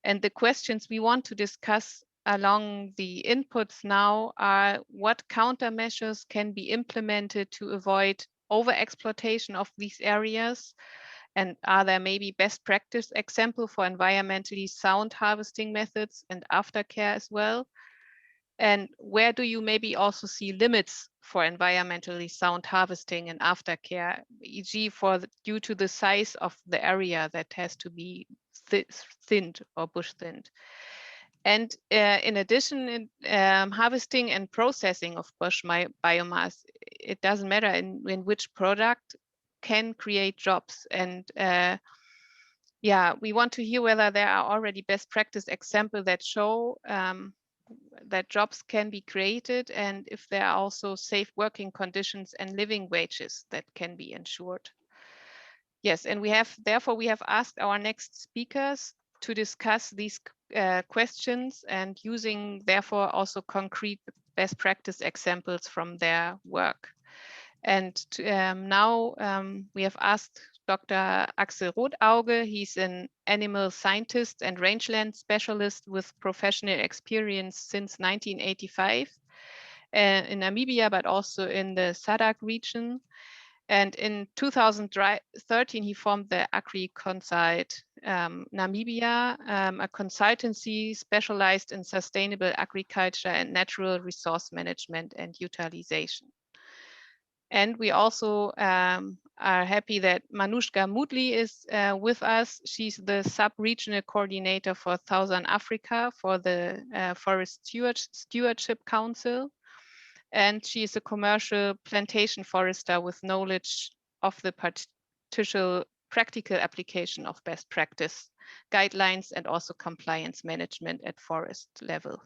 And the questions we want to discuss along the inputs now are what countermeasures can be implemented to avoid overexploitation of these areas? And are there maybe best practice example for environmentally sound harvesting methods and aftercare as well? And where do you maybe also see limits for environmentally sound harvesting and aftercare, e.g. due to the size of the area that has to be thinned or bush thinned? And in addition, harvesting and processing of bush biomass, it doesn't matter in which product, can create jobs. And we want to hear whether there are already best practice examples that show that jobs can be created, and if there are also safe working conditions and living wages that can be ensured. Yes, and therefore we have asked our next speakers to discuss these questions, and using therefore also concrete best practice examples from their work. And now we have asked Dr. Axel Rotauge. He's an animal scientist and rangeland specialist with professional experience since 1985 in Namibia, but also in the SADC region. And in 2013, he formed the AgriConsult Namibia, a consultancy specialized in sustainable agriculture and natural resource management and utilization. And we also are happy that Manushka Mutli is with us. She's the sub-regional coordinator for Southern Africa for the Forest Stewardship Council. And she is a commercial plantation forester with knowledge of the practical application of best practice guidelines and also compliance management at forest level.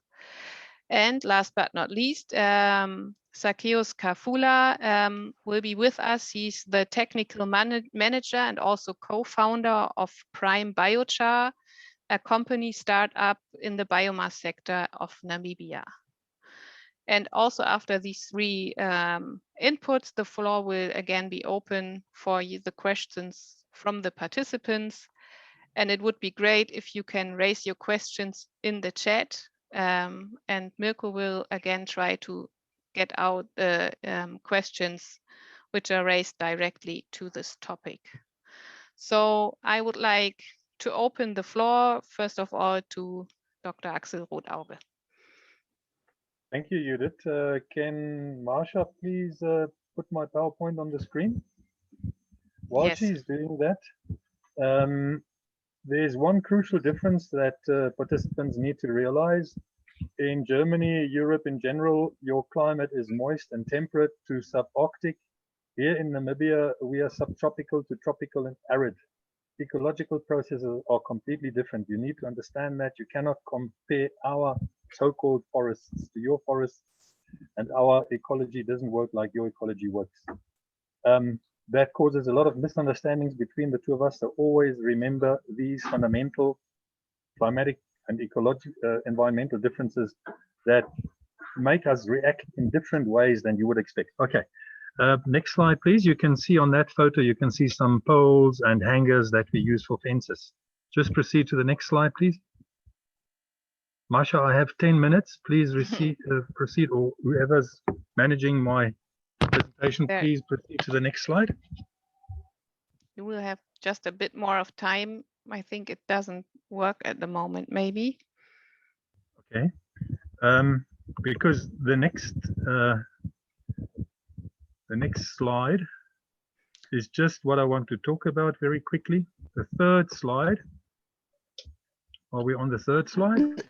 And last but not least, Zacchaeus Kafula will be with us. He's the technical manager and also co-founder of Prime Biochar, a company startup in the biomass sector of Namibia. And also after these three inputs, the floor will again be open for the questions from the participants. And it would be great if you can raise your questions in the chat. And Mirko will again try to get out the questions which are raised directly to this topic. So I would like to open the floor, first of all, to Dr. Axel Rotauge. Thank you, Judith. Can Marsha please put my PowerPoint on the screen? While Yes. she's doing that, there's one crucial difference that participants need to realize. In Germany, Europe in general, your climate is moist and temperate to subarctic. Here in Namibia, we are subtropical to tropical and arid. Ecological processes are completely different. You need to understand that. You cannot compare our so-called forests to your forests, and our ecology doesn't work like your ecology works. That causes a lot of misunderstandings between the two of us. So always remember these fundamental climatic and ecological environmental differences that make us react in different ways than you would expect. Okay, next slide, please. You can see on that photo, you can see some poles and hangers that we use for fences. Just proceed to the next slide, please. Marsha, I have 10 minutes. Please proceed, or whoever's managing my presentation, There. please proceed to the next slide. You will have just a bit more of time. I think it doesn't work at the moment, maybe. Okay, because the next slide is just what I want to talk about very quickly. The third slide. Are we on the third slide?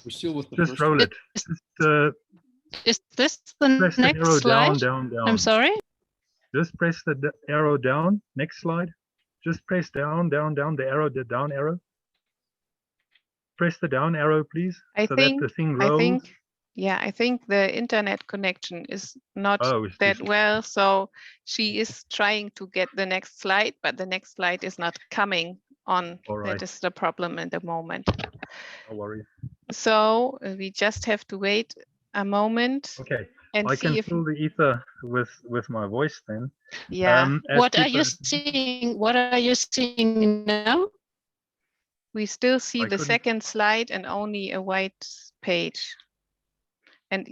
We're still with the Just first roll one. it. Just, Is this the press the next arrow slide? down. I'm sorry. Just press the arrow down. Next slide. Just press down, the arrow, the down arrow. Press the down arrow, please, I so think, that the thing rolls. I think the internet connection is not Oh, that well. So she is trying to get the next slide, but the next slide is not coming on. All right. That is the problem at the moment. No worry. So we just have to wait a moment. Okay. And I see can if fill the ether with my voice then. yeah. As What are you people- seeing? What are you seeing now? We still see I the couldn't- second slide and only a white page. And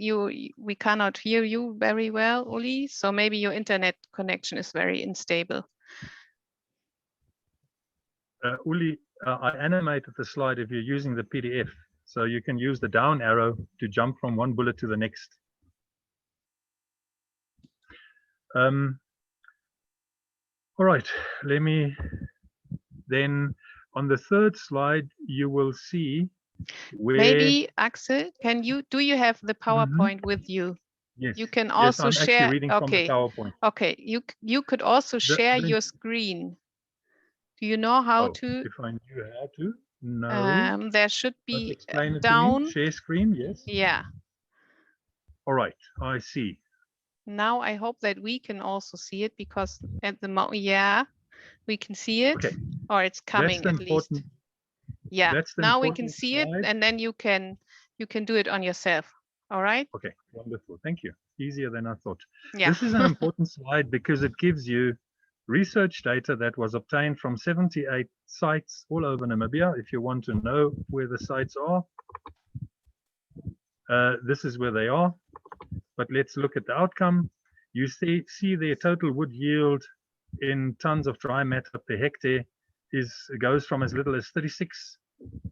we cannot hear you very well, Uli. So maybe your internet connection is very unstable. Uli, I animated the slide if you're using the PDF. So you can use the down arrow to jump from one bullet to the next. All right, let me then, on the third slide, you will see where... Maybe Axel, do you have the PowerPoint with you? Yes. You can Yes, also I'm share. actually reading from the Okay. PowerPoint. Okay. You could also share the- your screen. Do you know how Oh, to? if I knew how to. No. There should But be explain it to down. me. Share screen, yes. Yeah. All right, I see. Now I hope that we can also see it, because at the moment, yeah, we can see it, Okay. or it's coming That's at the least. important. Yeah. That's the Now we can important see it, slide. and then you can do it on yourself. All right. Okay, wonderful. Thank you. Easier than I thought. Yeah. This is an important slide because it gives you research data that was obtained from 78 sites all over Namibia. If you want to know where the sites are, this is where they are. But let's look at the outcome. You see their total wood yield in tons of dry matter per hectare goes from as little as 36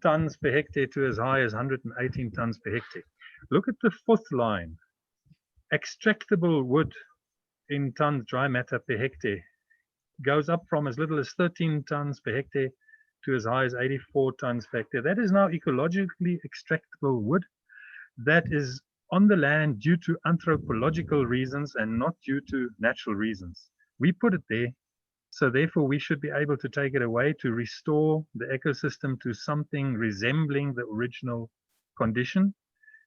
tons per hectare to as high as 118 tons per hectare. Look at the fourth line. Extractable wood in tons dry matter per hectare goes up from as little as 13 tons per hectare to as high as 84 tons per hectare. That is now ecologically extractable wood that is on the land due to anthropological reasons and not due to natural reasons. We put it there, so therefore we should be able to take it away to restore the ecosystem to something resembling the original condition,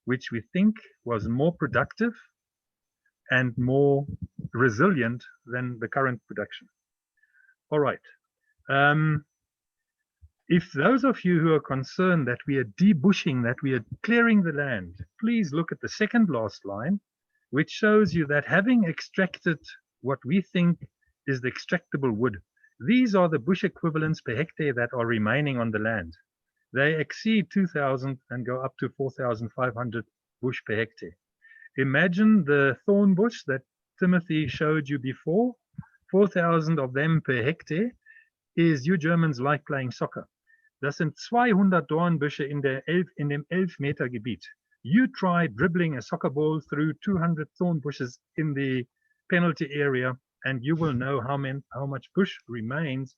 which we think was more productive and more resilient than the current production. All right. If those of you who are concerned that we are debushing, that we are clearing the land, please look at the second last line, which shows you that having extracted what we think is the extractable wood, These are the bush equivalents per hectare that are remaining on the land. They exceed 2,000 and go up to 4,500 bush per hectare. Imagine the thorn bush that Timothy showed you before. 4,000 of them per hectare is, you Germans like playing soccer. Das sind 200 Dornbüsche in dem 11 Meter Gebiet. You try dribbling a soccer ball through 200 thorn bushes in the penalty area, and you will know how much bush remains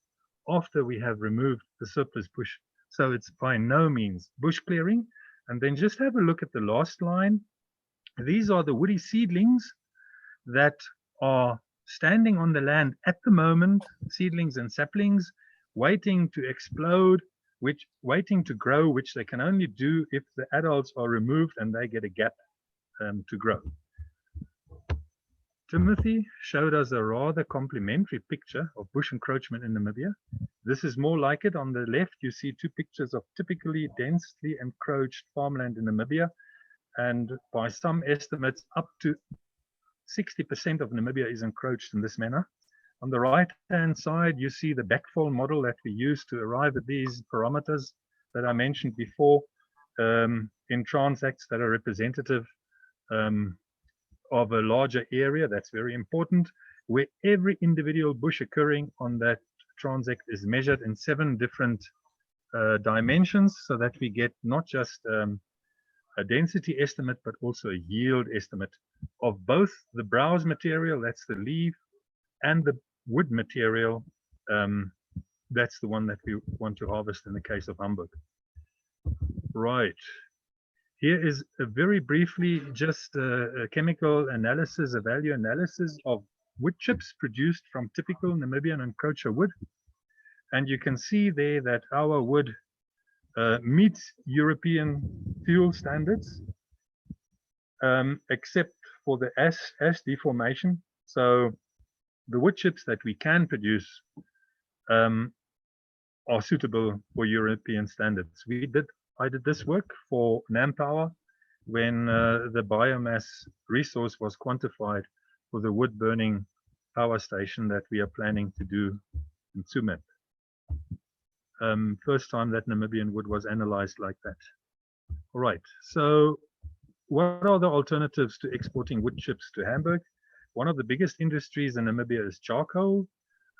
after we have removed the surplus bush. So it's by no means bush clearing. And then just have a look at the last line. These are the woody seedlings that are standing on the land at the moment, seedlings and saplings, waiting to explode, waiting to grow, which they can only do if the adults are removed and they get a gap to grow. Timothy showed us a rather complimentary picture of bush encroachment in Namibia. This is more like it. On the left, you see two pictures of typically densely encroached farmland in Namibia. And by some estimates, up to 60% of Namibia is encroached in this manner. On the right-hand side, you see the backfall model that we use to arrive at these parameters that I mentioned before in transacts that are representative of a larger area. That's very important, where every individual bush occurring on that transact is measured in 7 different dimensions, so that we get not just a density estimate, but also a yield estimate of both the browse material, that's the leaf, and the wood material, that's the one that we want to harvest in the case of Hamburg. Right. Here is very briefly just a chemical analysis, a value analysis of wood chips produced from typical Namibian encroacher wood. And you can see there that our wood meets European fuel standards, except for the ash deformation. So the wood chips that we can produce are suitable for European standards. I did this work for Nampower when the biomass resource was quantified for the wood burning power station that we are planning to do in Tsumeb. First time that Namibian wood was analyzed like that. All right, so what are the alternatives to exporting wood chips to Hamburg? One of the biggest industries in Namibia is charcoal.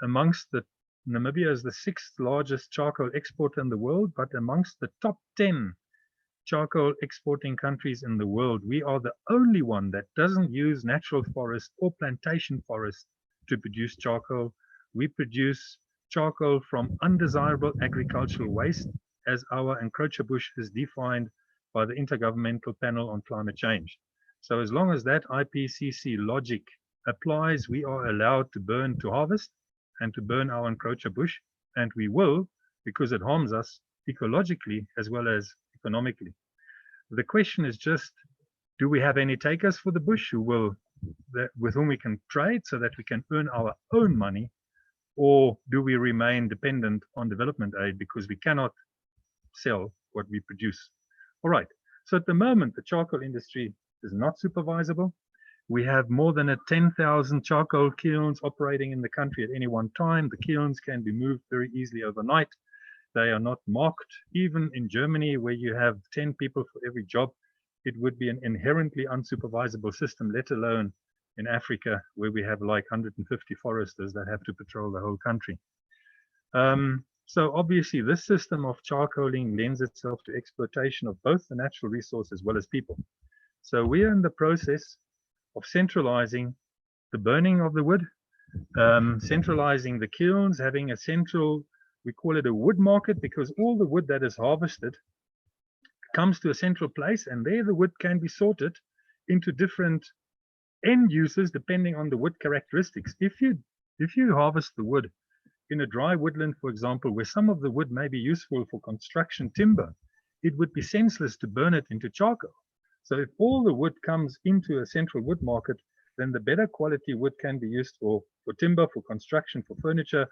Namibia is the 6th largest charcoal exporter in the world, but amongst the top 10 charcoal exporting countries in the world, we are the only one that doesn't use natural forest or plantation forest to produce charcoal. We produce charcoal from undesirable agricultural waste, as our encroacher bush is defined by the Intergovernmental Panel on Climate Change. So as long as that IPCC logic applies, we are allowed to burn to harvest and to burn our encroacher bush, and we will, because it harms us ecologically as well as economically. The question is just, do we have any takers for the bush with whom we can trade so that we can earn our own money, or do we remain dependent on development aid because we cannot sell what we produce? All right, so at the moment, the charcoal industry is not supervisable. We have more than 10,000 charcoal kilns operating in the country at any one time. The kilns can be moved very easily overnight. They are not marked. Even in Germany, where you have 10 people for every job, it would be an inherently unsupervisable system, let alone in Africa, where we have like 150 foresters that have to patrol the whole country. So obviously, this system of charcoaling lends itself to exploitation of both the natural resource as well as people. So we are in the process of centralizing the burning of the wood, centralizing the kilns, having a central, we call it a wood market, because all the wood that is harvested comes to a central place, and there the wood can be sorted into different end uses depending on the wood characteristics. If you harvest the wood in a dry woodland, for example, where some of the wood may be useful for construction timber, it would be senseless to burn it into charcoal. So if all the wood comes into a central wood market, then the better quality wood can be used for timber, for construction, for furniture.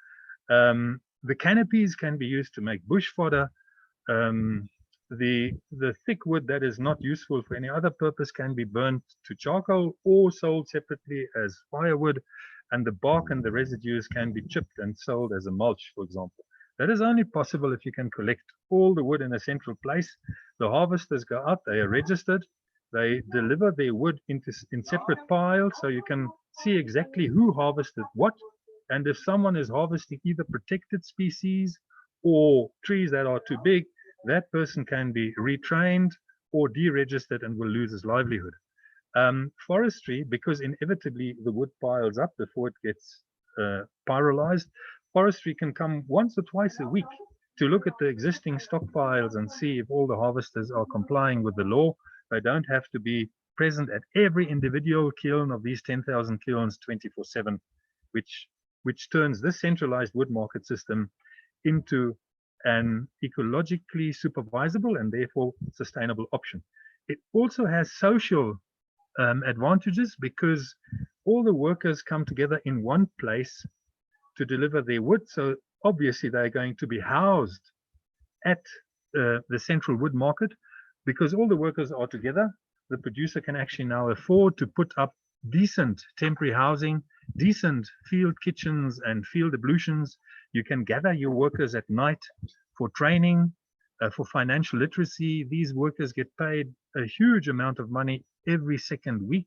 The canopies can be used to make bush fodder. The thick wood that is not useful for any other purpose can be burnt to charcoal or sold separately as firewood. and the bark and the residues can be chipped and sold as a mulch, for example. That is only possible if you can collect all the wood in a central place. The harvesters go out, they are registered, they deliver their wood in separate piles, so you can see exactly who harvested what. And if someone is harvesting either protected species or trees that are too big, that person can be retrained or deregistered and will lose his livelihood. Forestry, because inevitably the wood piles up before it gets pyrolized, forestry can come once or twice a week to look at the existing stockpiles and see if all the harvesters are complying with the law. They don't have to be present at every individual kiln of these 10,000 kilns 24/7, which turns this centralized wood market system into an ecologically supervisable and therefore sustainable option. It also has social advantages because all the workers come together in one place to deliver their wood. So obviously they're going to be housed at the central wood market because all the workers are together. The producer can actually now afford to put up decent temporary housing, decent field kitchens and field ablutions. You can gather your workers at night for training, for financial literacy. These workers get paid a huge amount of money every second week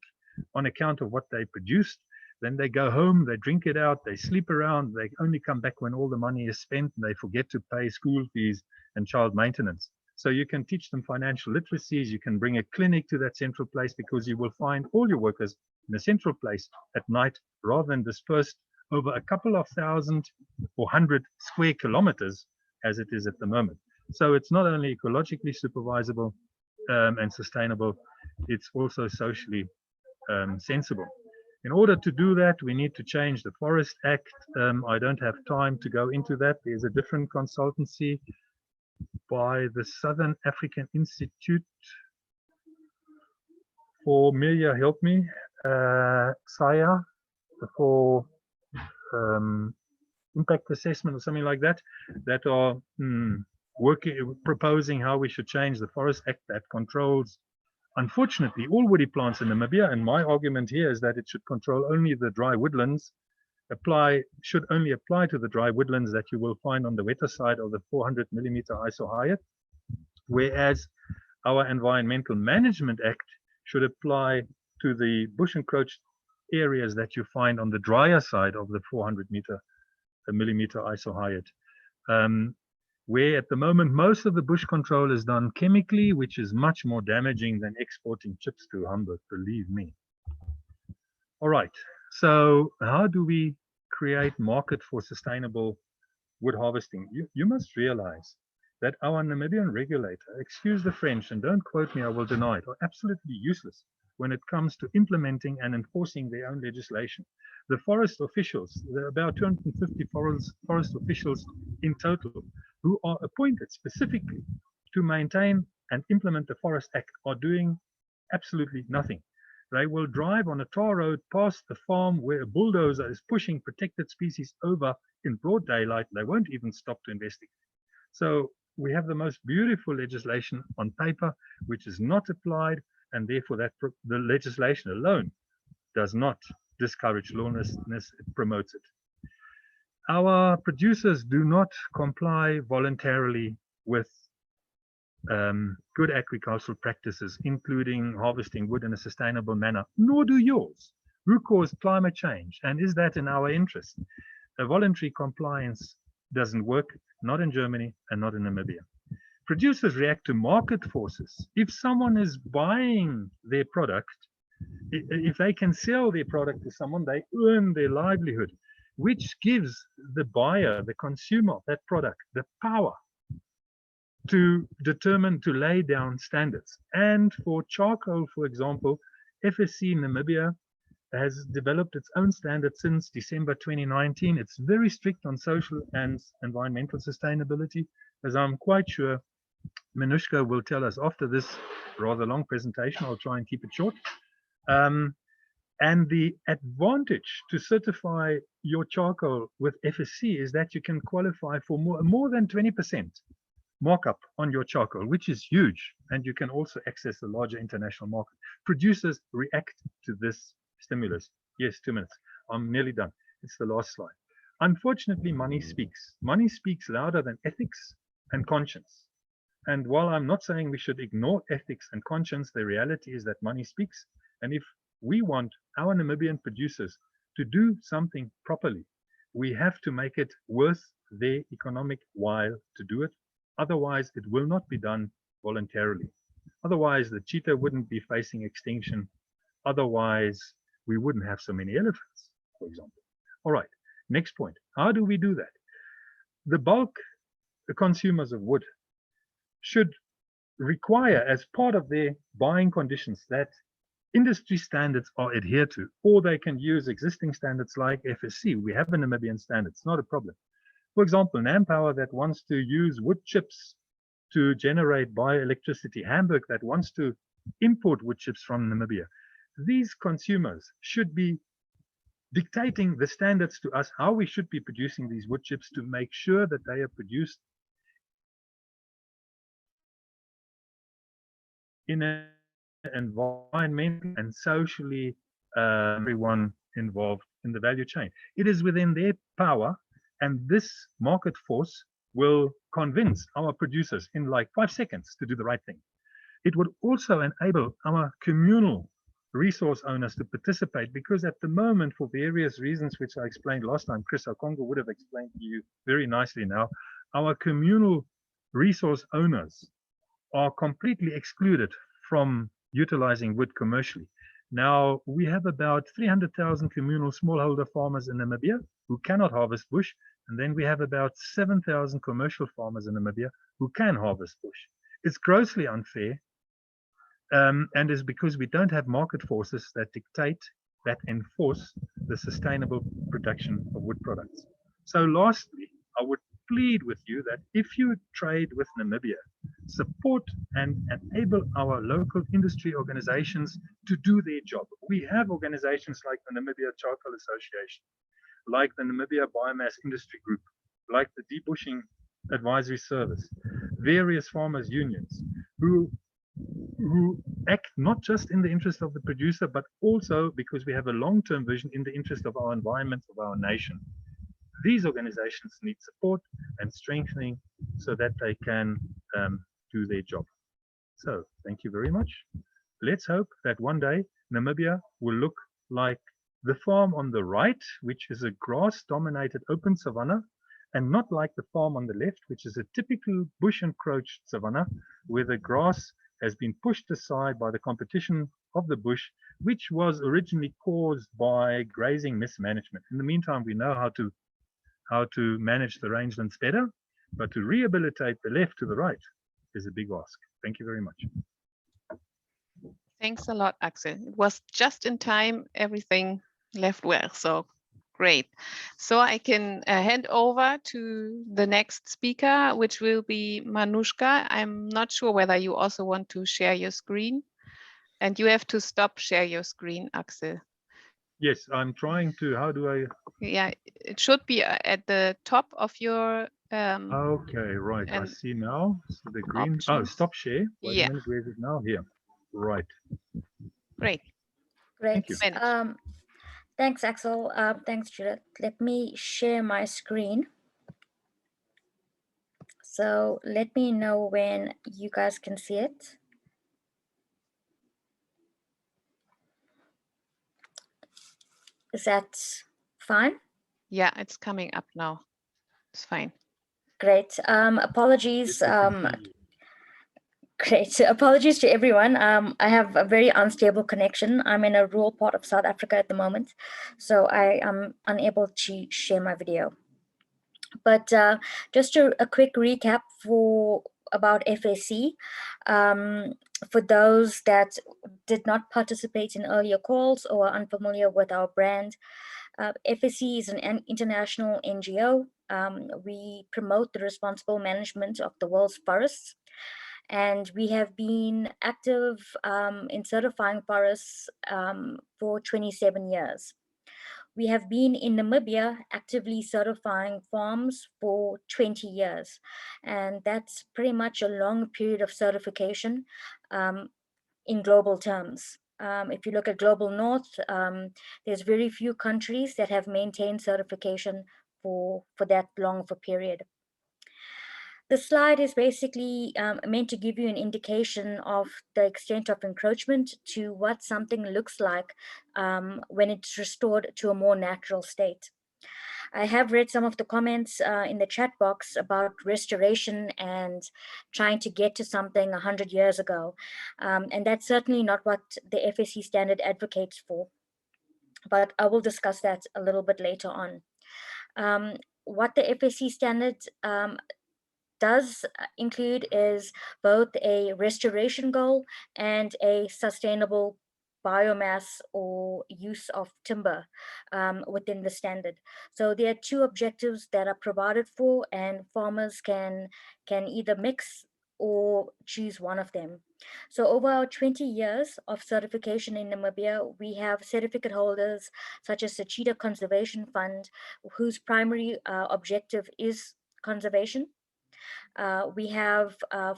on account of what they produced. Then they go home, they drink it out, they sleep around, they only come back when all the money is spent and they forget to pay school fees and child maintenance. So you can teach them financial literacies, you can bring a clinic to that central place because you will find all your workers in a central place at night rather than dispersed over a couple of thousand or 100 square kilometers as it is at the moment. So it's not only ecologically supervisable and sustainable, it's also socially sensible. In order to do that, we need to change the Forest Act. I don't have time to go into that. There's a different consultancy by the Southern African Institute for Milia, help me, SAIA, for impact assessment or something like that, that are proposing how we should change the Forest Act that controls, unfortunately, all woody plants in Namibia. And my argument here is that it should control only the dry woodlands, should only apply to the dry woodlands that you will find on the wetter side of the 400 millimeter ISO Hyatt, whereas our Environmental Management Act should apply to the bush encroached areas that you find on the drier side of the 400 millimeter ISO Hyatt. Where at the moment most of the bush control is done chemically, which is much more damaging than exporting chips to Hamburg, believe me. All right, so how do we create market for sustainable wood harvesting? You must realize that our Namibian regulator, excuse the French and don't quote me, I will deny it, are absolutely useless when it comes to implementing and enforcing their own legislation. The forest officials, there are about 250 forest officials in total who are appointed specifically to maintain and implement the Forest Act, are doing absolutely nothing. They will drive on a tar road past a farm where a bulldozer is pushing protected species over in broad daylight. They won't even stop to investigate. So we have the most beautiful legislation on paper, which is not applied, and therefore that the legislation alone does not discourage lawlessness, it promotes it. Our producers do not comply voluntarily with good agricultural practices, including harvesting wood in a sustainable manner, nor do yours. Who caused climate change? And is that in our interest? A voluntary compliance doesn't work, not in Germany and not in Namibia. Producers react to market forces. If someone is buying their product, if they can sell their product to someone, they earn their livelihood, which gives the buyer, the consumer of that product, the power to determine, to lay down standards. And for charcoal, for example, Fsc Namibia has developed its own standard since December 2019. It's very strict on social and environmental sustainability, as I'm quite sure Minushka will tell us after this rather long presentation. I'll try and keep it short. And the advantage to certify your charcoal with FSC is that you can qualify for more than 20% markup on your charcoal, which is huge. And you can also access the larger international market. Producers react to this stimulus. Yes, 2 minutes. I'm nearly done. It's the last slide. Unfortunately, money speaks. Money speaks louder than ethics and conscience. And while I'm not saying we should ignore ethics and conscience, the reality is that money speaks. And if we want our Namibian producers to do something properly, we have to make it worth their economic while to do it. Otherwise, it will not be done voluntarily. Otherwise, the cheetah wouldn't be facing extinction. Otherwise, we wouldn't have so many elephants, for example. All right, next point. How do we do that? The bulk consumers of wood should require, as part of their buying conditions, that industry standards are adhered to, or they can use existing standards like FSC. We have a Namibian standard, it's not a problem. For example, Nampower that wants to use wood chips to generate bioelectricity, Hamburg that wants to import wood chips from Namibia. These consumers should be dictating the standards to us, how we should be producing these wood chips to make sure that they are produced in an environmental and socially everyone involved in the value chain. It is within their power, and this market force will convince our producers in like 5 seconds to do the right thing. It would also enable our communal resource owners to participate, because at the moment, for various reasons which I explained last time, Chris Okongo would have explained to you very nicely now, our communal resource owners are completely excluded from utilizing wood commercially. Now, we have about 300,000 communal smallholder farmers in Namibia who cannot harvest bush, and then we have about 7,000 commercial farmers in Namibia who can harvest bush. It's grossly unfair, and is because we don't have market forces that dictate, that enforce the sustainable production of wood products. So lastly, I would plead with you that if you trade with Namibia, support and enable our local industry organizations to do their job. We have organizations like the Namibia Charcoal Association, like the Namibia Biomass Industry Group, like the Debushing Advisory Service, various farmers' unions who act not just in the interest of the producer, but also, because we have a long-term vision, in the interest of our environment, of our nation. These organizations need support and strengthening so that they can do their job. So thank you very much. Let's hope that one day Namibia will look like the farm on the right, which is a grass-dominated open savanna, and not like the farm on the left, which is a typical bush-encroached savanna, where the grass has been pushed aside by the competition of the bush, which was originally caused by grazing mismanagement. In the meantime, we know how to manage the rangelands better, but to rehabilitate the left to the right is a big ask. Thank you very much. Thanks a lot, Axel. It was just in time, everything left well, so great. So I can hand over to the next speaker, which will be Manushka. I'm not sure whether you also want to share your screen, and you have to stop share your screen, Axel. Yes, I'm trying to. How do I? Yeah, it should be at the top of your. Okay, right. I see now. So the green. Options. Oh, stop share. Wait yeah. a minute. Where is it now? Here. Right. Great. Great. Thank you. Thanks, Axel. Thanks, Judith. Let me share my screen. So let me know when you guys can see it. Is that fine? Yeah, it's coming up now. It's fine. Great. Apologies. Great. Apologies to everyone. I have a very unstable connection. I'm in a rural part of South Africa at the moment, so I am unable to share my video. But just a quick recap about FSC. For those that did not participate in earlier calls or are unfamiliar with our brand, FSC is an international NGO. We promote the responsible management of the world's forests. And we have been active in certifying forests for 27 years. We have been in Namibia actively certifying farms for 20 years. And that's pretty much a long period of certification in global terms. if you look at Global North, there's very few countries that have maintained certification for that long of a period. The slide is basically meant to give you an indication of the extent of encroachment to what something looks like when it's restored to a more natural state. I have read some of the comments in the chat box about restoration and trying to get to something 100 years ago. And that's certainly not what the Fsc standard advocates for. But I will discuss that a little bit later on. What the Fsc standard does include is both a restoration goal and a sustainable biomass or use of timber within the standard. So there are two objectives that are provided for, and farmers can either mix or choose one of them. So over our 20 years of certification in Namibia, we have certificate holders such as the Cheetah Conservation Fund, whose primary objective is conservation. We have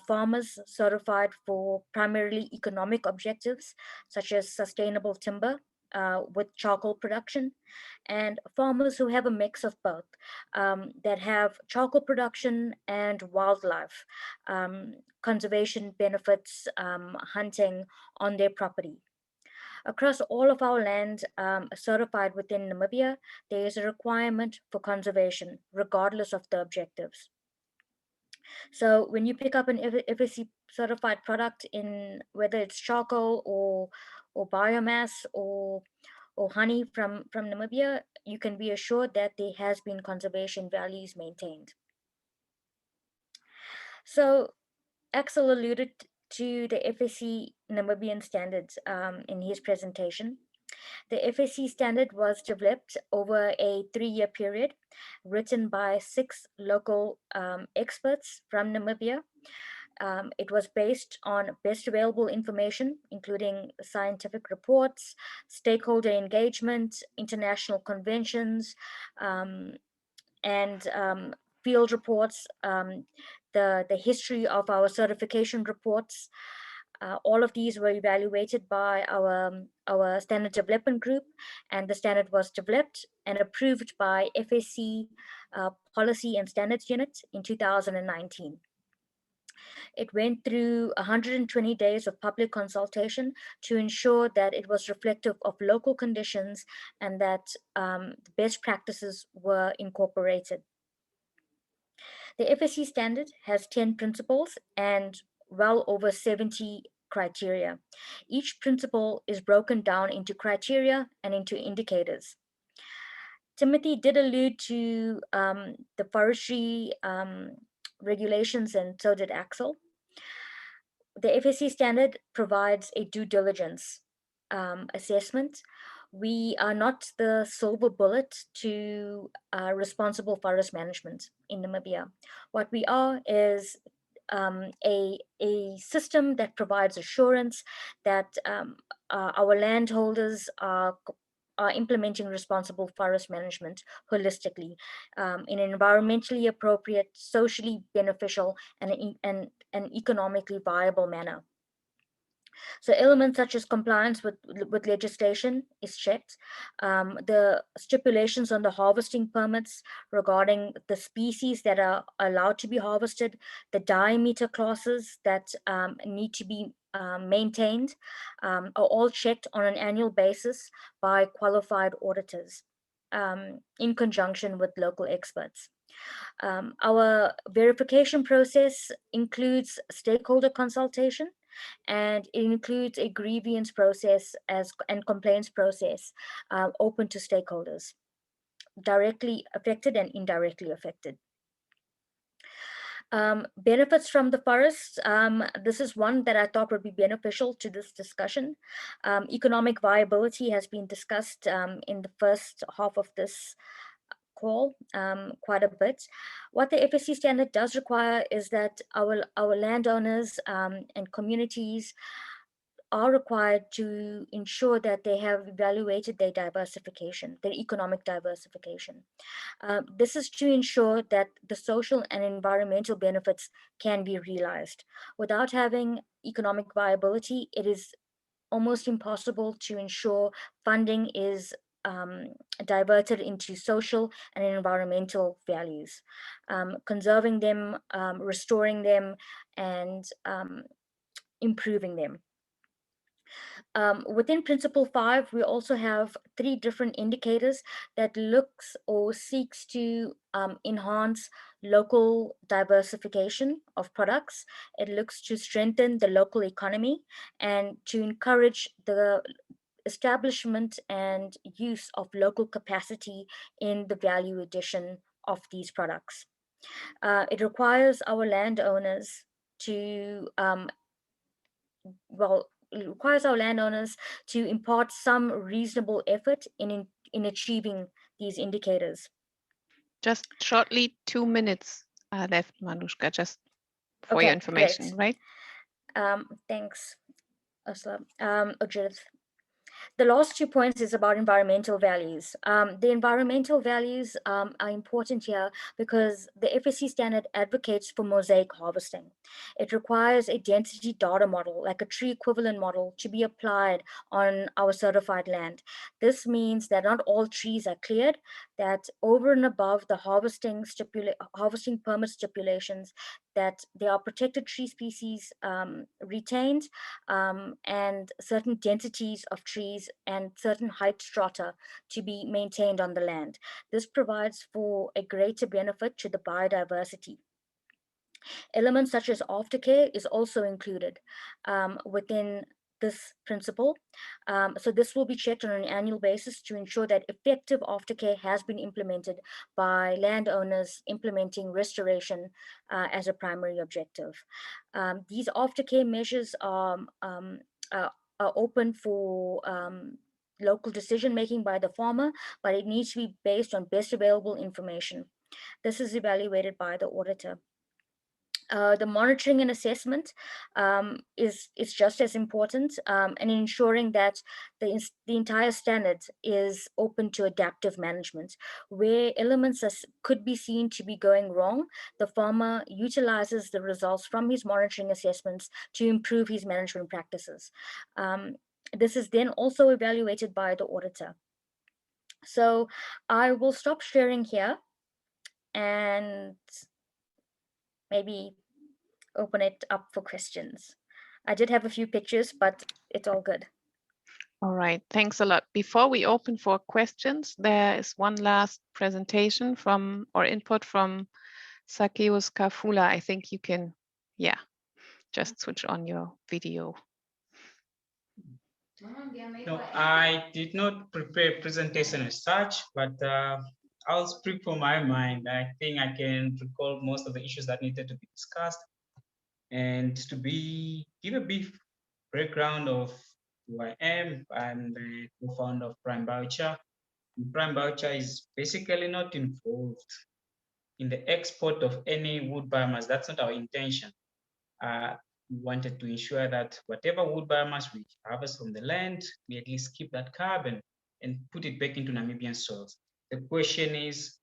farmers certified for primarily economic objectives, such as sustainable timber with charcoal production, and farmers who have a mix of both, that have charcoal production and wildlife, conservation benefits, hunting on their property. Across all of our land certified within Namibia, there is a requirement for conservation, regardless of the objectives. So when you pick up an FSC certified product, in whether it's charcoal or biomass or honey from Namibia, you can be assured that there has been conservation values maintained. So Axel alluded to the Fsc Namibian Standards in his presentation. The Fsc standard was developed over a 3-year period, written by 6 local experts from Namibia. It was based on best available information, including scientific reports, stakeholder engagement, international conventions, and field reports, the history of our certification reports. All of these were evaluated by our standard development group, and the standard was developed and approved by FSC Policy and Standards Unit in 2019. It went through 120 days of public consultation to ensure that it was reflective of local conditions and that best practices were incorporated. The FSC standard has 10 principles and well over 70 criteria. Each principle is broken down into criteria and into indicators. Timothy did allude to the forestry regulations, and so did Axel. The FSC standard provides a due diligence assessment. We are not the silver bullet to responsible forest management in Namibia. What we are is a system that provides assurance that our landholders are implementing responsible forest management holistically, in an environmentally appropriate, socially beneficial, and an economically viable manner. So elements such as compliance with legislation is checked. The stipulations on the harvesting permits regarding the species that are allowed to be harvested, the diameter classes that need to be maintained, are all checked on an annual basis by qualified auditors in conjunction with local experts. Our verification process includes stakeholder consultation, and it includes a grievance process and complaints process open to stakeholders, directly affected and indirectly affected. Benefits from the forests. This is one that I thought would be beneficial to this discussion. Economic viability has been discussed in the first half of this call quite a bit. What the FSC standard does require is that our landowners and communities are required to ensure that they have evaluated their diversification, their economic diversification. This is to ensure that the social and environmental benefits can be realized. Without having economic viability, it is almost impossible to ensure funding is diverted into social and environmental values, conserving them, restoring them, and improving them. Within Principle 5, we also have 3 different indicators that looks or seeks to enhance local diversification of products. It looks to strengthen the local economy and to encourage the establishment and use of local capacity in the value addition of these products. It requires our landowners to it requires our landowners to impart some reasonable effort in achieving these indicators. Just shortly, 2 minutes are left, Manushka, just for your information, great. right? Thanks, Ursula. Judith. The last 2 points is about environmental values. The environmental values are important here because the Fsc standard advocates for mosaic harvesting. It requires a density data model, like a tree equivalent model, to be applied on our certified land. This means that not all trees are cleared, that over and above the harvesting permit stipulations, that there are protected tree species retained, and certain densities of trees and certain height strata to be maintained on the land. This provides for a greater benefit to the biodiversity. Elements such as aftercare is also included within this principle. So this will be checked on an annual basis to ensure that effective aftercare has been implemented by landowners implementing restoration as a primary objective. These aftercare measures are open for local decision making by the farmer, but it needs to be based on best available information. This is evaluated by the auditor. The monitoring and assessment is just as important, and ensuring that the entire standard is open to adaptive management. Where elements could be seen to be going wrong, the farmer utilizes the results from his monitoring assessments to improve his management practices. This is then also evaluated by the auditor. So I will stop sharing here and maybe open it up for questions. I did have a few pictures, but it's all good. All right, thanks a lot. Before we open for questions, there is one last presentation from or input from Sakeus Kafula. I think you can, just switch on your video. No, I did not prepare a presentation as such, but I'll speak from my mind. I think I can recall most of the issues that needed to be discussed, and to give a brief background of who I am. I'm the co-founder of Prime Biochar. Prime Biochar is basically not involved in the export of any wood biomass. That's not our intention. We wanted to ensure that whatever wood biomass we harvest from the land, we at least keep that carbon and put it back into Namibian soils. The question is,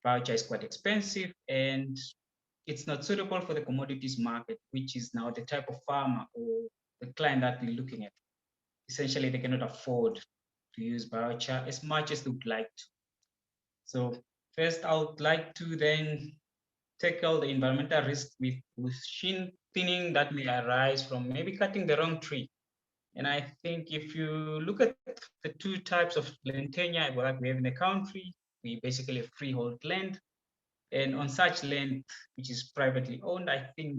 biochar is quite expensive and it's not suitable for the commodities market, which is now the type of farmer or the client that we're looking at. Essentially, they cannot afford to use biochar as much as they would like to. So first, I would like to then tackle the environmental risk with shin thinning that may arise from maybe cutting the wrong tree. And I think if you look at the 2 types of land tenure that we have in the country, we basically have freehold land. And on such land, which is privately owned, I think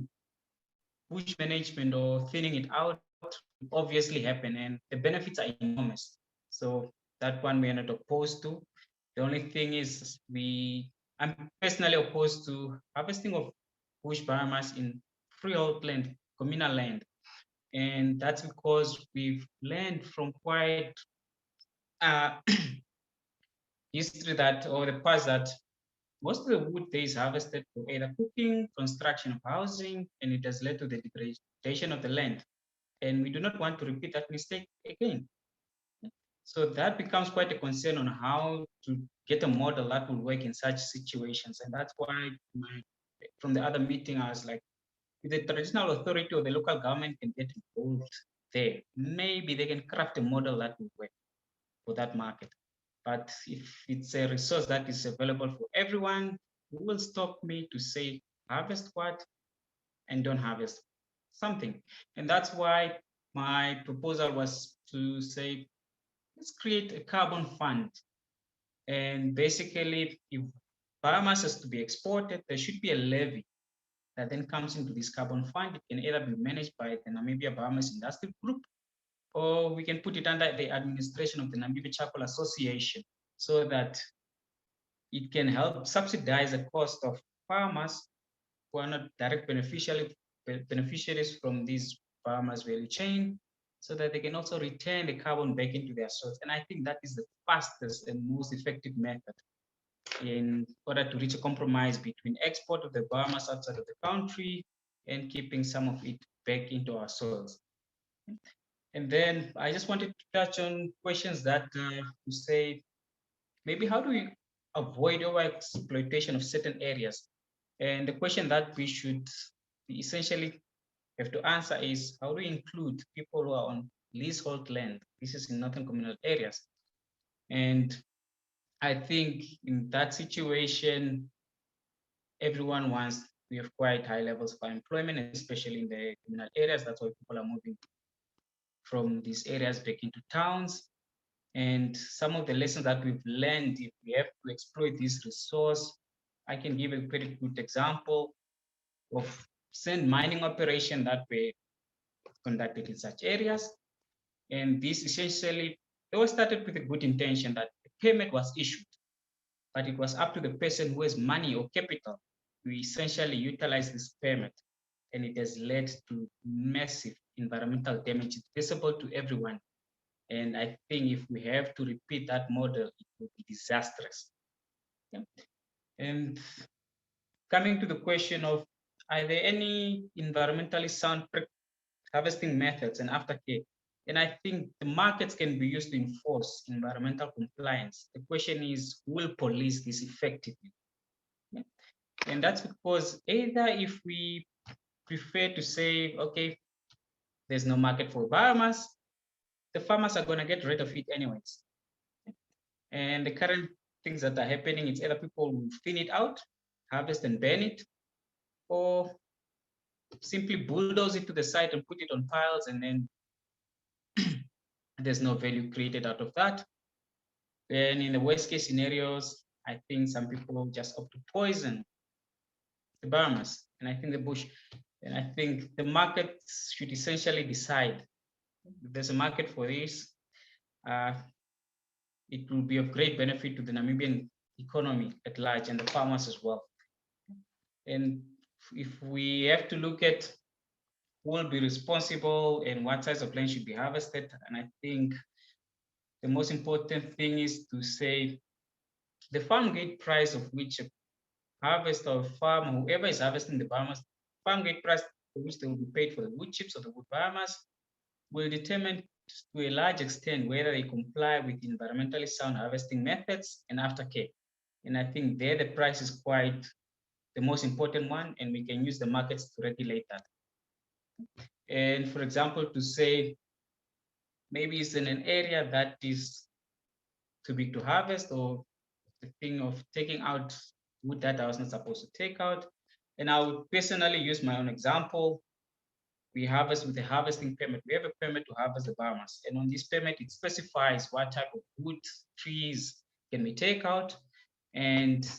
bush management or thinning it out will obviously happen, and the benefits are enormous. So that one we are not opposed to. The only thing is I'm personally opposed to harvesting of bush biomass in freehold land, communal land. And that's because we've learned from quite history that, or the past, that most of the wood there is harvested for either cooking, construction of housing, and it has led to the degradation of the land. And we do not want to repeat that mistake again. So that becomes quite a concern on how to get a model that will work in such situations. And that's why from the other meeting, I was like, if the traditional authority or the local government can get involved there. Maybe they can craft a model that will work for that market. But if it's a resource that is available for everyone, who will stop me to say harvest what and don't harvest something? And that's why my proposal was to say, let's create a carbon fund. And basically, if biomass is to be exported, there should be a levy that then comes into this carbon fund. It can either be managed by the Namibia Biomass Industry Group, or we can put it under the administration of the Namibia Charcoal Association, so that it can help subsidize the cost of farmers who are not direct beneficiaries from this biomass value chain, so that they can also return the carbon back into their soils. And I think that is the fastest and most effective method in order to reach a compromise between export of the biomass outside of the country and keeping some of it back into our soils. And then I just wanted to touch on questions that you say, maybe how do we avoid overexploitation of certain areas? And the question that we should essentially have to answer is, how do we include people who are on leasehold land? This is in northern communal areas. And I think in that situation, everyone wants, we have quite high levels of employment, especially in the communal areas. That's why people are moving from these areas back into towns. And some of the lessons that we've learned, if we have to exploit this resource, I can give a pretty good example of sand mining operation that were conducted in such areas. And this essentially, it was started with a good intention that a permit was issued, but it was up to the person who has money or capital to essentially utilize this permit. And it has led to massive environmental damage visible to everyone. And I think if we have to repeat that model, it will be disastrous. Yeah. And coming to the question of, are there any environmentally sound harvesting methods and aftercare? And I think the markets can be used to enforce environmental compliance. The question is, who will police this effectively? Yeah. And that's because either if we prefer to say, okay, there's no market for biomass, the farmers are going to get rid of it anyways. And the current things that are happening, it's either people will thin it out, harvest and burn it, or simply bulldoze it to the site and put it on piles, and then there's no value created out of that. Then in the worst case scenarios, I think some people just opt to poison the biomass, and I think the bush, and I think the market should essentially decide if there's a market for this. It will be of great benefit to the Namibian economy at large and the farmers as well. And if we have to look at who will be responsible and what size of land should be harvested, and I think the most important thing is to say the farm gate price of which a harvester or farmer, whoever is harvesting the biomass, farm gate price for which they will be paid for the wood chips or the wood biomass will determine to a large extent whether they comply with environmentally sound harvesting methods and aftercare. And I think there the price is quite the most important one, and we can use the markets to regulate that. And for example, to say maybe it's in an area that is too big to harvest, or the thing of taking out wood that I was not supposed to take out. And I would personally use my own example. We harvest with a harvesting permit. We have a permit to harvest the biomass. And on this permit, it specifies what type of wood, trees can we take out. And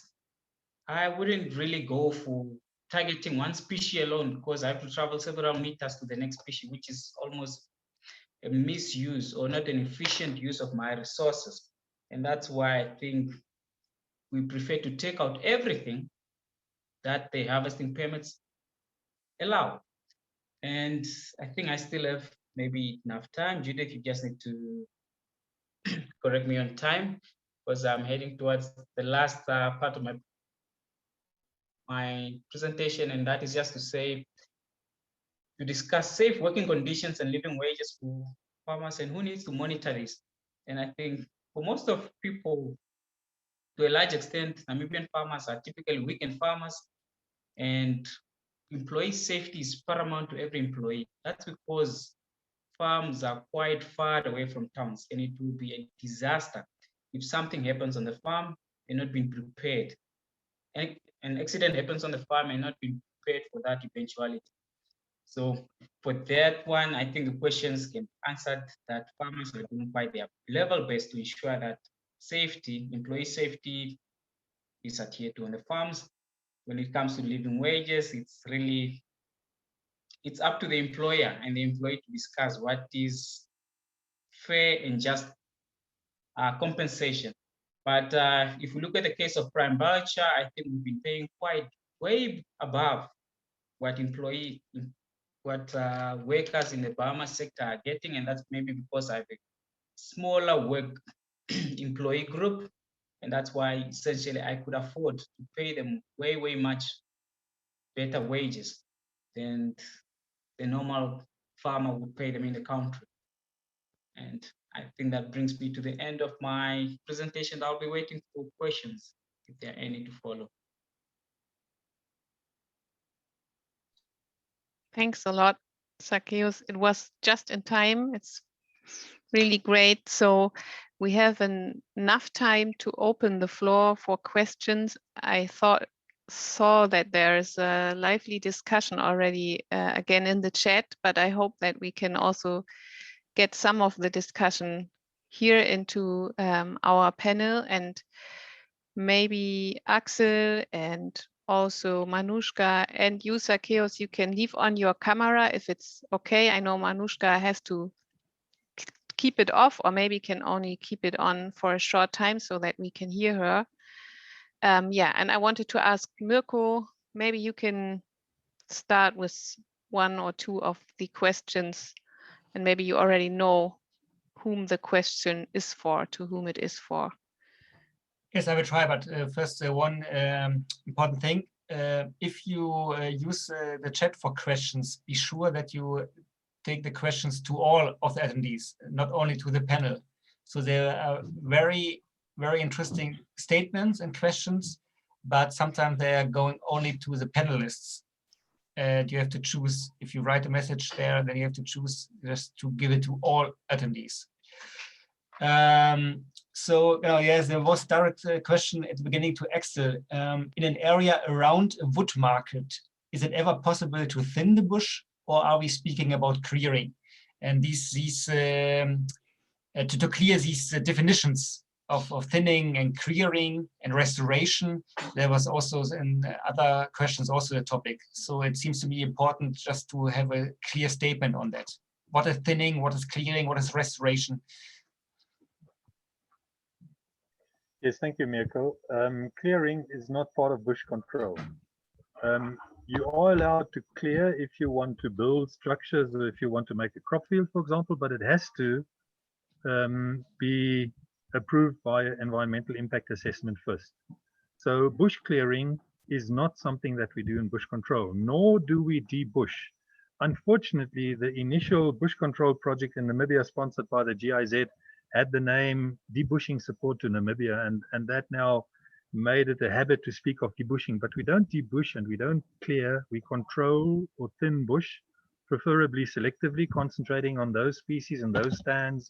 I wouldn't really go for targeting one species alone, because I have to travel several meters to the next species, which is almost a misuse or not an efficient use of my resources. And that's why I think we prefer to take out everything that the harvesting permits allow. And I think I still have maybe enough time. Judith, you just need to correct me on time, because I'm heading towards the last part of my presentation, and that is just to say, to discuss safe working conditions and living wages for farmers and who needs to monitor this. And I think for most of people, to a large extent, Namibian farmers are typically weekend farmers, and employee safety is paramount to every employee. That's because farms are quite far away from towns, and it will be a disaster if something happens on the farm and not being prepared. And an accident happens on the farm and not being prepared for that eventuality. So for that one, I think the questions can be answered that farmers are doing by their level best to ensure that safety, employee safety is adhered to on the farms. When it comes to living wages, it's up to the employer and the employee to discuss what is fair and just compensation. But if we look at the case of prime culture, I think we've been paying way above what workers in the biomass sector are getting, and that's maybe because I have a smaller work employee group, and that's why essentially I could afford to pay them way much better wages than the normal farmer would pay them in the country. And I think that brings me to the end of my presentation. I'll be waiting for questions if there are any to follow. Thanks a lot, Zacchaeus. It was just in time. It's really great. So we have enough time to open the floor for questions. I saw that there is a lively discussion already again in the chat, but I hope that we can also get some of the discussion here into our panel, and maybe Axel and also Manushka and you, Zacchaeus, you can leave on your camera if it's okay. I know Manushka has to keep it off, or maybe can only keep it on for a short time so that we can hear her. Yeah, and I wanted to ask Mirko, maybe you can start with one or two of the questions, and maybe you already know whom the question is for, to whom it is for. Yes, I will try, but first one important thing. If you use the chat for questions, be sure that you take the questions to all of the attendees, not only to the panel. So there are very interesting statements and questions, but sometimes they are going only to the panelists. And you have to choose, if you write a message there, then you have to choose just to give it to all attendees. So yes, there was a direct question at the beginning to Axel. In an area around a wood market, is it ever possible to thin the bush, or are we speaking about clearing? And to clear these definitions of thinning and clearing and restoration, there was also in other questions also a topic. So it seems to be important just to have a clear statement on that. What is thinning? What is clearing? What is restoration? Yes, thank you, Mirko. Clearing is not part of bush control. You are allowed to clear if you want to build structures or if you want to make a crop field, for example, but it has to be approved by an environmental impact assessment first. So bush clearing is not something that we do in bush control, nor do we debush. Unfortunately, the initial bush control project in Namibia sponsored by the GIZ had the name Debushing Support to Namibia, and that now made it a habit to speak of debushing, but we don't debush and we don't clear, we control or thin bush, preferably selectively, concentrating on those species and those stands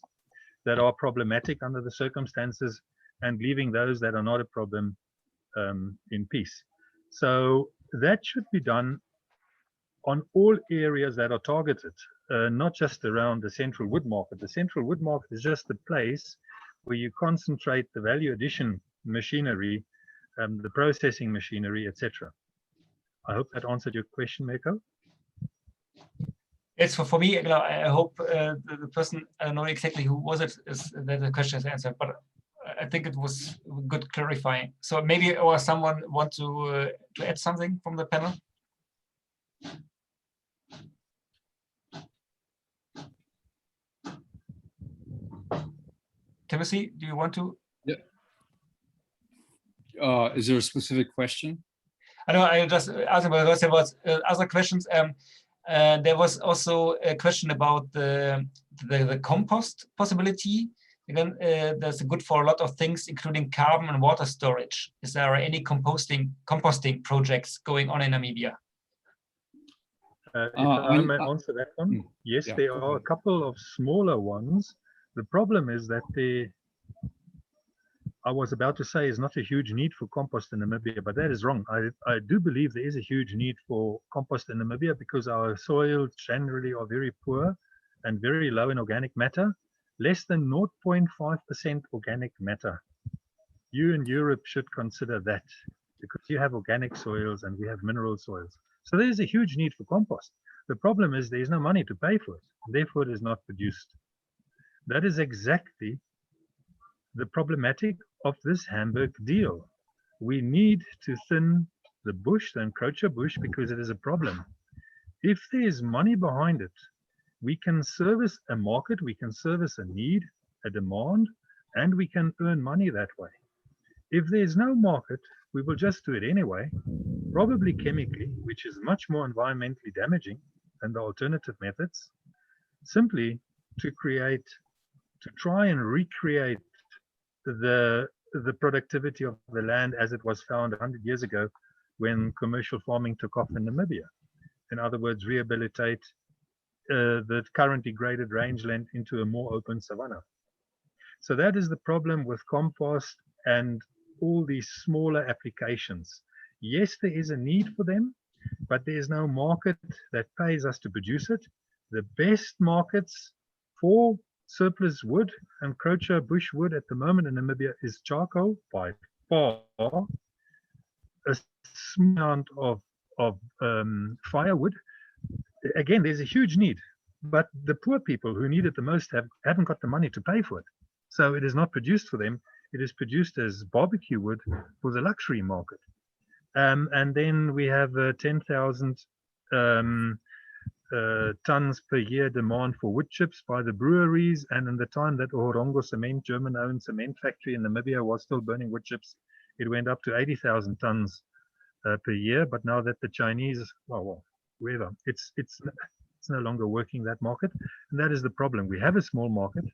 that are problematic under the circumstances, and leaving those that are not a problem in peace. So that should be done on all areas that are targeted, not just around the central wood market. The central wood market is just the place where you concentrate the value addition machinery, the processing machinery, etc. I hope that answered your question, Mirko. It's for me. I hope the person, I don't know exactly who was it, is that the question is answered, but I think it was good clarifying. So maybe, or someone want to add something from the panel. Timothy, do you want to? Yeah. Is there a specific question? I know, I just asked about there was other questions. There was also a question about the compost possibility. Again, that's good for a lot of things, including carbon and water storage. Is there any composting projects going on in Namibia? If I may answer that one, yes, yeah, there go are a ahead. couple of smaller ones. The problem is that I was about to say is not a huge need for compost in Namibia, but that is wrong. I do believe there is a huge need for compost in Namibia because our soils generally are very poor and very low in organic matter, less than 0.5% organic matter. You in Europe should consider that because you have organic soils and we have mineral soils. So there is a huge need for compost. The problem is there is no money to pay for it. Therefore, it is not produced. That is exactly the problematic of this Hamburg deal. We need to thin the bush, the encroacher bush, because it is a problem. If there is money behind it, we can service a market, we can service a need, a demand, and we can earn money that way. If there's no market, we will just do it anyway, probably chemically, which is much more environmentally damaging than the alternative methods, simply to try and recreate the productivity of the land as it was found 100 years ago when commercial farming took off in Namibia. In other words, rehabilitate the current degraded rangeland into a more open savanna. So that is the problem with compost and all these smaller applications. Yes, there is a need for them, but there is no market that pays us to produce it. The best markets for surplus wood, encroacher bush wood at the moment in Namibia is charcoal by far. A small amount of firewood. Again, there's a huge need, but the poor people who need it the most haven't got the money to pay for it. So it is not produced for them. It is produced as barbecue wood for the luxury market. And then we have 10,000 tons per year demand for wood chips by the breweries. And in the time that Ohorongo Cement, German-owned cement factory in Namibia, was still burning wood chips, it went up to 80,000 tons per year. But now that the Chinese, well, wherever, it's no longer working, that market. And that is the problem. We have a small market.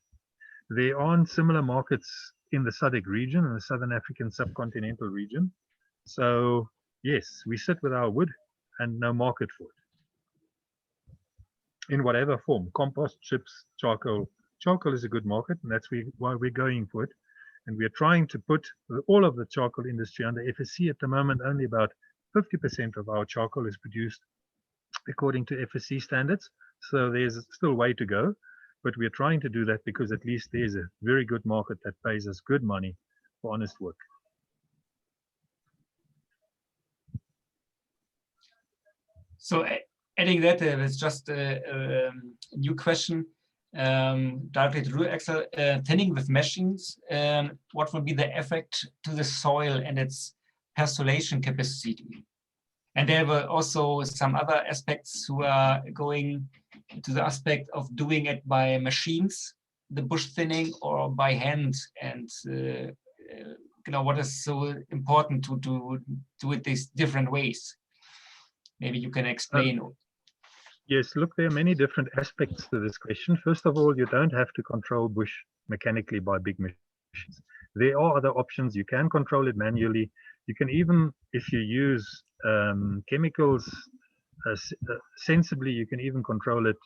There aren't similar markets in the SADC region, in the Southern African subcontinental region. So yes, we sit with our wood and no market for it. In whatever form, compost, chips, charcoal. Charcoal is a good market, and that's why we're going for it. And we are trying to put all of the charcoal industry under FSC. At the moment, only about 50% of our charcoal is produced according to Fsc standards. So there's still a way to go. But we are trying to do that because at least there's a very good market that pays us good money for honest work. So adding that, there's just a new question directly to you, Axel. Thinning with machines, what will be the effect to the soil and its percolation capacity? And there were also some other aspects who are going to the aspect of doing it by machines, the bush thinning, or by hand. And what is so important to do it these different ways? Maybe you can explain. Yes, look, there are many different aspects to this question. First of all, you don't have to control bush mechanically by big machines. There are other options. You can control it manually. You can even, if you use chemicals sensibly, you can even control it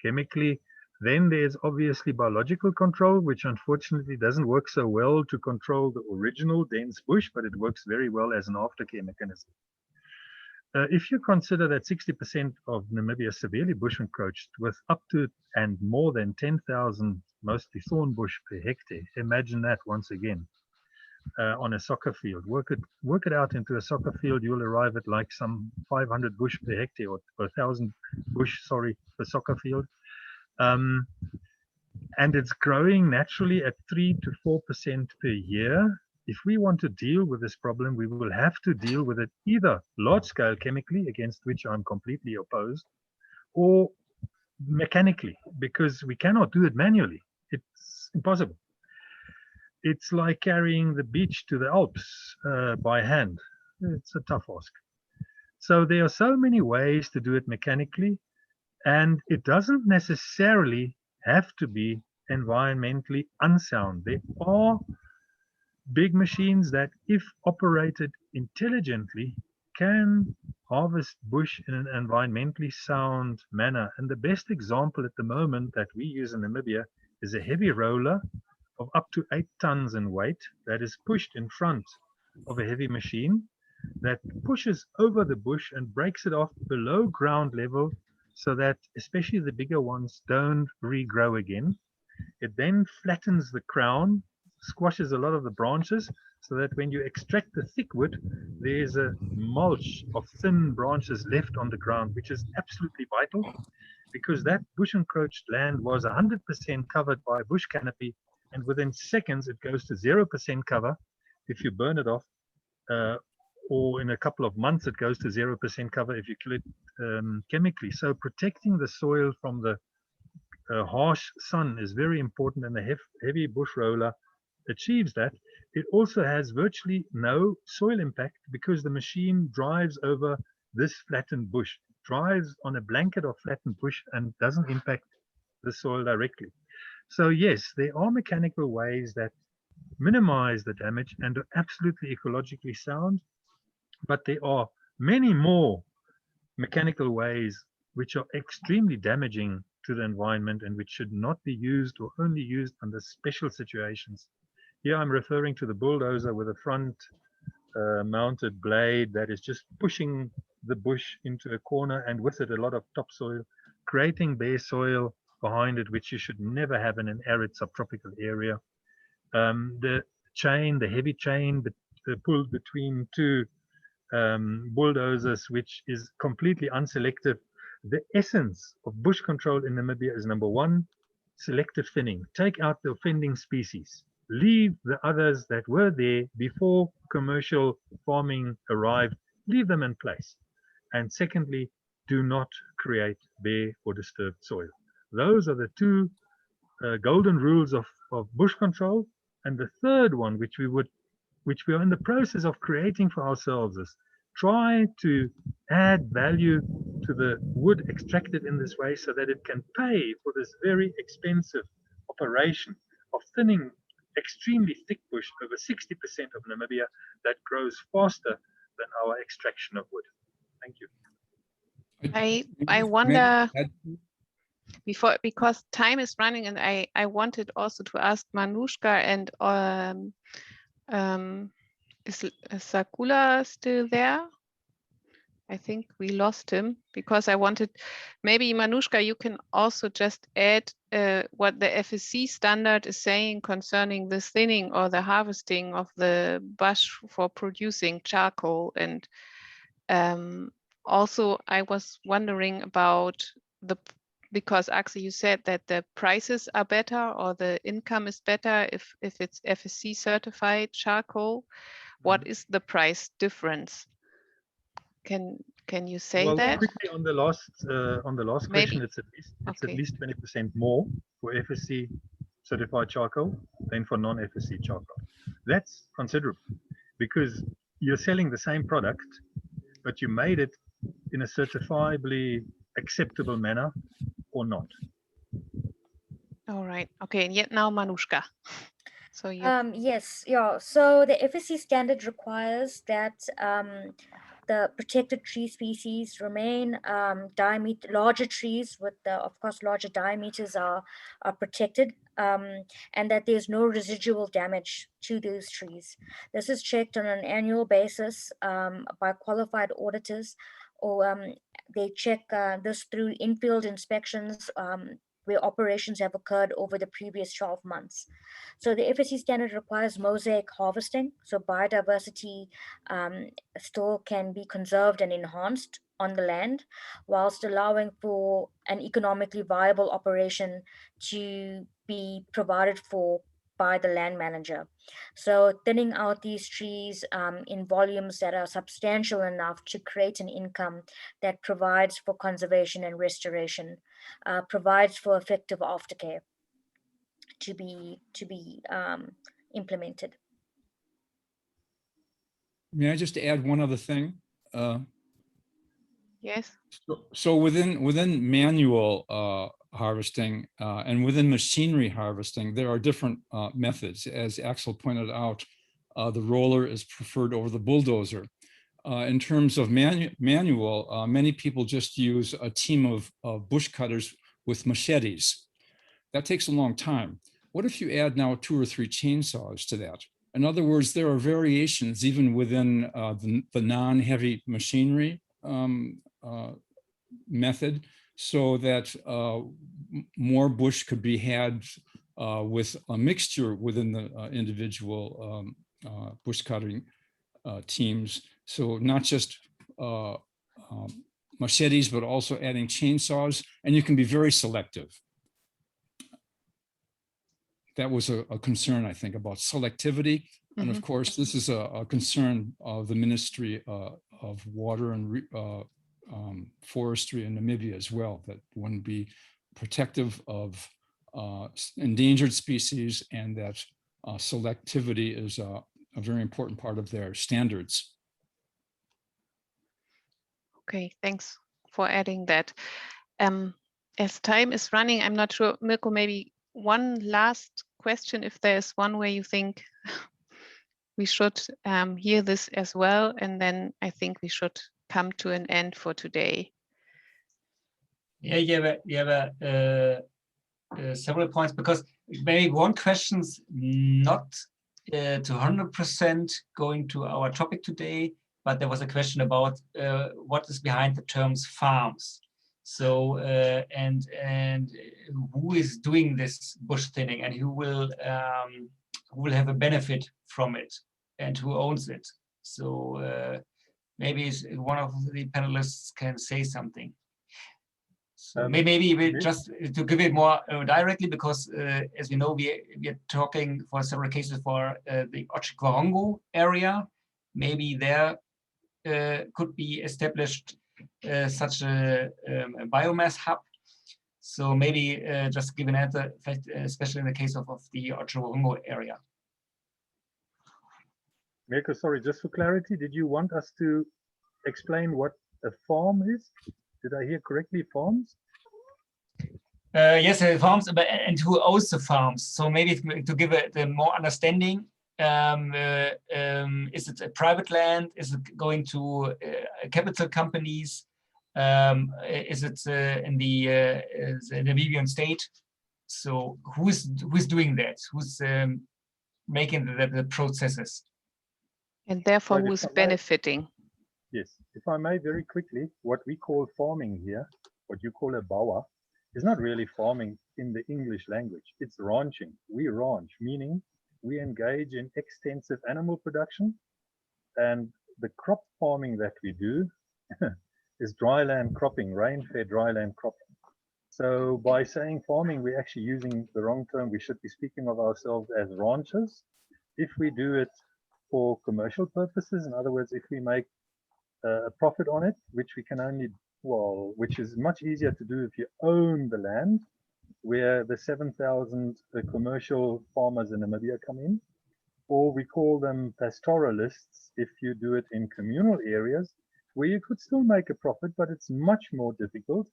chemically. Then there's obviously biological control, which unfortunately doesn't work so well to control the original dense bush, but it works very well as an aftercare mechanism. If you consider that 60% of Namibia is severely bush encroached with up to and more than 10,000 mostly thorn bush per hectare, imagine that once again on a soccer field. Work it out into a soccer field, you'll arrive at like some 500 bush per hectare or 1,000 bush, sorry, per soccer field. And it's growing naturally at 3 to 4% per year. If we want to deal with this problem, we will have to deal with it either large scale chemically, against which I'm completely opposed, or mechanically, because we cannot do it manually. It's impossible. It's like carrying the beach to the Alps by hand. It's a tough ask. So there are so many ways to do it mechanically, and it doesn't necessarily have to be environmentally unsound. There are big machines that, if operated intelligently, can harvest bush in an environmentally sound manner. And the best example at the moment that we use in Namibia is a heavy roller of up to 8 tons in weight that is pushed in front of a heavy machine that pushes over the bush and breaks it off below ground level so that especially the bigger ones don't regrow again. It then flattens the crown, squashes a lot of the branches so that when you extract the thick wood, there's a mulch of thin branches left on the ground, which is absolutely vital because that bush encroached land was 100% covered by bush canopy, and within seconds it goes to 0% cover if you burn it off, or in a couple of months it goes to 0% cover if you kill it chemically. So protecting the soil from the harsh sun is very important, and the heavy bush roller achieves that. It also has virtually no soil impact because the machine drives over this flattened bush, drives on a blanket of flattened bush and doesn't impact the soil directly. So yes, there are mechanical ways that minimize the damage and are absolutely ecologically sound, but there are many more mechanical ways which are extremely damaging to the environment and which should not be used or only used under special situations. Here I'm referring to the bulldozer with a front mounted blade that is just pushing the bush into a corner, and with it a lot of topsoil, creating bare soil behind it, which you should never have in an arid subtropical area. The heavy chain pulled between two bulldozers, which is completely unselective. The essence of bush control in Namibia is, number one, selective thinning. Take out the offending species. Leave the others that were there before commercial farming arrived, leave them in place. And secondly, do not create bare or disturbed soil. Those are the two golden rules of bush control. And the third one, which we are in the process of creating for ourselves, is try to add value to the wood extracted in this way so that it can pay for this very expensive operation of thinning extremely thick bush over 60% of Namibia that grows faster than our extraction of wood. Thank you. I wonder, because time is running, and I wanted also to ask Manushka and is Sakula still there? I think we lost him, because I wanted, maybe Manushka, you can also just add what the Fsc standard is saying concerning the thinning or the harvesting of the bush for producing charcoal. And also I was wondering about because Axel, you said that the prices are better or the income is better if it's Fsc certified charcoal. What is the price difference? Can you say that? Quickly on the last Maybe. question, it's at least 20% more for Fsc certified charcoal than for non-Fsc charcoal. That's considerable because you're selling the same product, but you made it in a certifiably acceptable manner or not. All right. Okay. And yet now Manushka. So you. Yes, yeah. So the Fsc standard requires that the protected tree species remain larger trees with of course larger diameters are protected, and that there's no residual damage to those trees. This is checked on an annual basis by qualified auditors, or they check this through in-field inspections where operations have occurred over the previous 12 months. So the Fsc standard requires mosaic harvesting, so biodiversity still can be conserved and enhanced on the land, whilst allowing for an economically viable operation to be provided for by the land manager. So thinning out these trees in volumes that are substantial enough to create an income that provides for conservation and restoration, provides for effective aftercare to be implemented. May I just add one other thing? Yes. So within manual harvesting and within machinery harvesting, there are different methods. As Axel pointed out, the roller is preferred over the bulldozer. in terms of manual, many people just use a team of bush cutters with machetes. That takes a long time. What if you add now 2 or 3 chainsaws to that? In other words, there are variations even within the non-heavy machinery method, so that more bush could be had with a mixture within the individual bush cutting teams. So not just machetes, but also adding chainsaws, and you can be very selective. That was a concern, I think, about selectivity. And of course, this is a concern of the Ministry of Water and Forestry in Namibia as well, that one be protective of endangered species, and that selectivity is a very important part of their standards. Okay, thanks for adding that. As time is running, I'm not sure, Mirko, maybe one last question, if there's one where you think we should hear this as well, and then I think we should come to an end for today. Yeah, you have several points, because maybe one question's not to 100% going to our topic today, but there was a question about what is behind the terms farms. So and who is doing this bush thinning, and who will have a benefit from it, and who owns it. So maybe one of the panelists can say something. So maybe we just to give it more directly, because as you know, we are talking for several cases for the Ecological area. Maybe there could be established such a biomass hub. So maybe just give an answer, especially in the case of the Ecological area. Mirko, sorry, just for clarity, did you want us to explain what a farm is? Did I hear correctly, farms? Yes, farms, and who owns the farms? So maybe to give the more understanding, is it a private land? Is it going to capital companies? Is it in the Namibian state? So who's doing that? Who's making the processes? And therefore, Right, who's benefiting? Yes, if I may very quickly, what we call farming here, what you call a bawa, is not really farming in the English language. It's ranching. We ranch, meaning we engage in extensive animal production, and the crop farming that we do is dryland cropping, rain-fed dryland cropping. So by saying farming, we're actually using the wrong term. We should be speaking of ourselves as ranchers. If we do it for commercial purposes, in other words, if we make a profit on it, which we can only, well, which is much easier to do if you own the land, where the 7,000 commercial farmers in Namibia come in, or we call them pastoralists if you do it in communal areas, where you could still make a profit, but it's much more difficult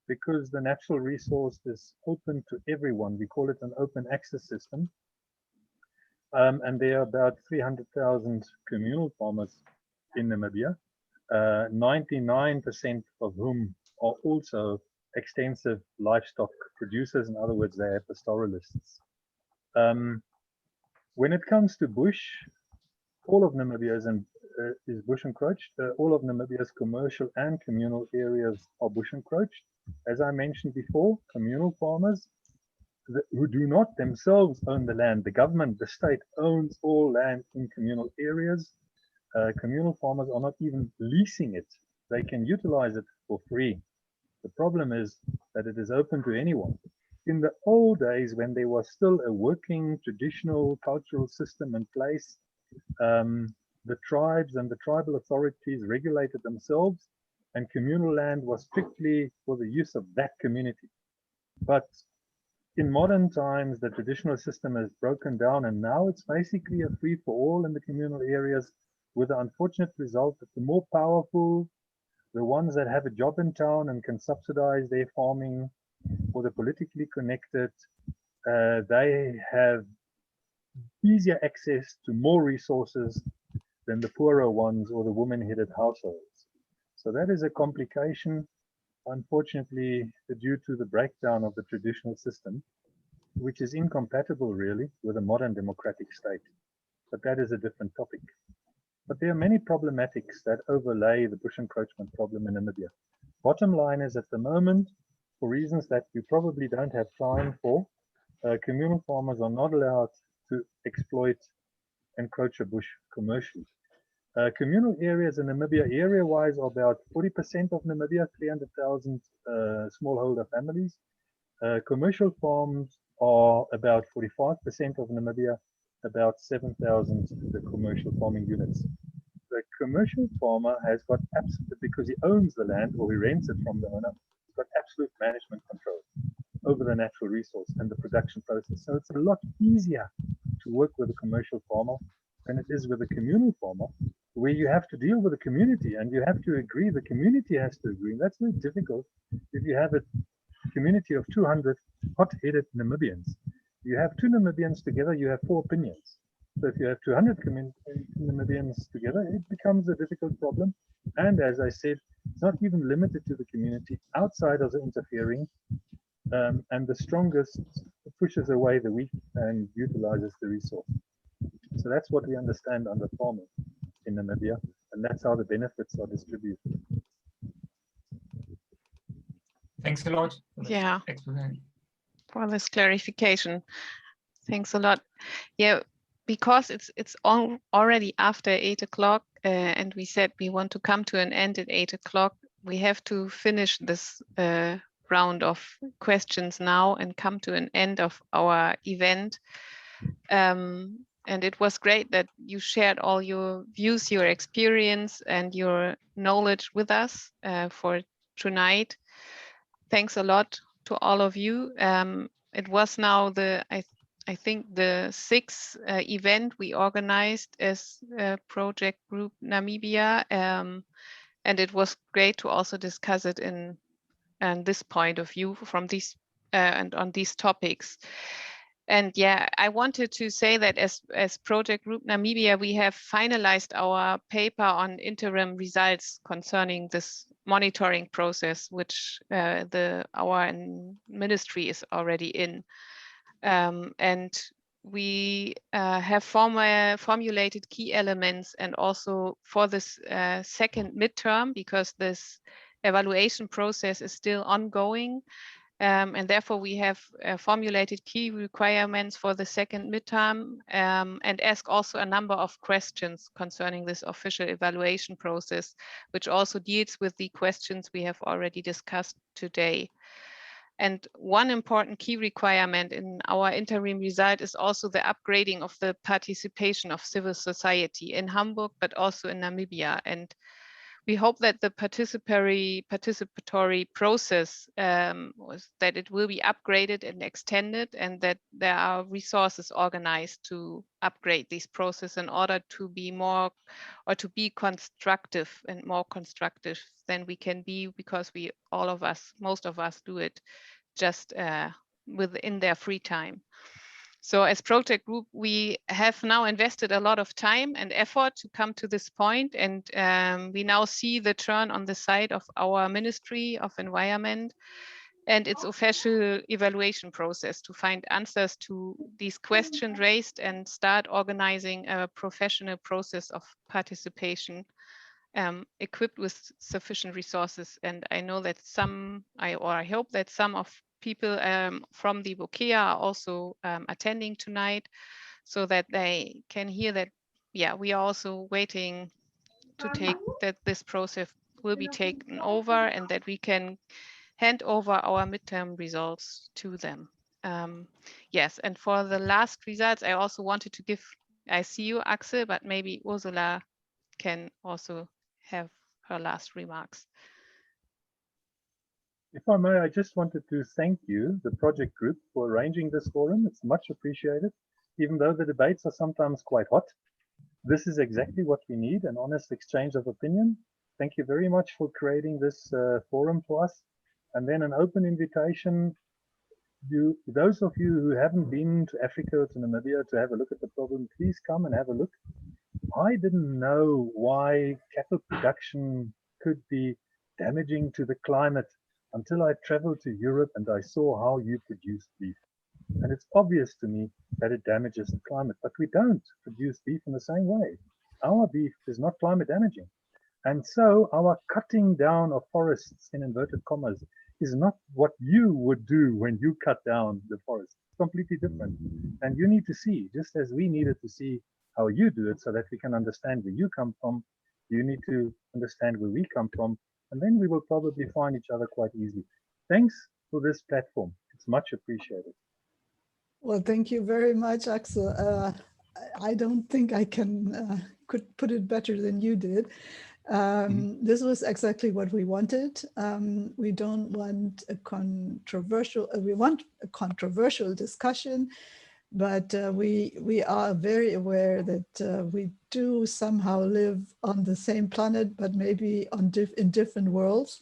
because the natural resource is open to everyone. We call it an open access system. And there are about 300,000 communal farmers in Namibia, 99% of whom are also extensive livestock producers. In other words, they are pastoralists. When it comes to bush, all of Namibia is bush encroached. All of Namibia's commercial and communal areas are bush encroached. As I mentioned before, communal farmers who do not themselves own the land, the government, the state owns all land in communal areas. Communal farmers are not even leasing it. They can utilize it for free. The problem is that it is open to anyone. In the old days, when there was still a working traditional cultural system in place, the tribes and the tribal authorities regulated themselves, and communal land was strictly for the use of that community. But in modern times, the traditional system has broken down, and now it's basically a free-for-all in the communal areas, with the unfortunate result that the more powerful, the ones that have a job in town and can subsidize their farming, or the politically connected, they have easier access to more resources than the poorer ones or the woman-headed households. So that is a complication, unfortunately, due to the breakdown of the traditional system, which is incompatible really with a modern democratic state. But that is a different topic. But there are many problematics that overlay the bush encroachment problem in Namibia. Bottom line is, at the moment, for reasons that we probably don't have time for, communal farmers are not allowed to exploit encroach a bush commercially. Communal areas in Namibia, area-wise, are about 40% of Namibia, 300,000 smallholder families. Commercial farms are about 45% of Namibia, about 7,000 the commercial farming units. The commercial farmer has got absolute, because he owns the land or he rents it from the owner, he's got absolute management control over the natural resource and the production process. So it's a lot easier to work with a commercial farmer than it is with a communal farmer, where you have to deal with the community and you have to agree, the community has to agree. And that's very difficult if you have a community of 200 hot-headed Namibians. You have 2 Namibians together, you have 4 opinions. So if you have 200 Namibians together, it becomes a difficult problem. And as I said, it's not even limited to the community. Outsiders are interfering, and the strongest pushes away the weak and utilizes the resource. So that's what we understand under farming in Namibia, and that's how the benefits are distributed. Thanks a lot. Yeah, for this clarification. Thanks a lot. Yeah, because it's already after 8 o'clock, and we said we want to come to an end at 8 o'clock. We have to finish this round of questions now and come to an end of our event. And it was great that you shared all your views, your experience, and your knowledge with us for tonight. Thanks a lot to all of you. It was now I think the 6th event we organized as Project Group Namibia, and it was great to also discuss it in this point of view from these and on these topics. And yeah, I wanted to say that as Project Group Namibia, we have finalized our paper on interim results concerning this monitoring process, which our ministry is already in. And we have formulated key elements, and also for this second midterm, because this evaluation process is still ongoing. And therefore we have formulated key requirements for the second midterm, and ask also a number of questions concerning this official evaluation process, which also deals with the questions we have already discussed today. And one important key requirement in our interim result is also the upgrading of the participation of civil society in Hamburg, but also in Namibia. And we hope that the participatory process, that it will be upgraded and extended, and that there are resources organized to upgrade this process in order to be more, or to be constructive and more constructive than we can be, because most of us do it just within their free time. So as project group, we have now invested a lot of time and effort to come to this point, and we now see the turn on the side of our Ministry of Environment and its official evaluation process to find answers to these questions raised and start organizing a professional process of participation equipped with sufficient resources. And I know that I hope that some of people from the Bokea are also attending tonight, so that they can hear that, yeah, we are also waiting to take that this process will be taken over, and that we can hand over our midterm results to them. Yes, and for the last results, I also wanted to give, I see you, Axel, but maybe Ursula can also have her last remarks. If I may, I just wanted to thank you, the project group, for arranging this forum. It's much appreciated, even though the debates are sometimes quite hot. This is exactly what we need, an honest exchange of opinion. Thank you very much for creating this forum for us. And then an open invitation, those of you who haven't been to Africa or to Namibia to have a look at the problem, please come and have a look. I didn't know why cattle production could be damaging to the climate until I traveled to Europe and I saw how you produce beef. And it's obvious to me that it damages the climate, but we don't produce beef in the same way. Our beef is not climate damaging. And so our cutting down of forests, in inverted commas, is not what you would do when you cut down the forest. It's completely different. And you need to see, just as we needed to see how you do it so that we can understand where you come from, you need to understand where we come from, and then we will probably find each other quite easily. Thanks for this platform. It's much appreciated. Well, thank you very much, Axel. I don't think I could put it better than you did. This was exactly what we wanted. We don't want a controversial, we want a controversial discussion, but we are very aware that we do somehow live on the same planet, but maybe in different worlds.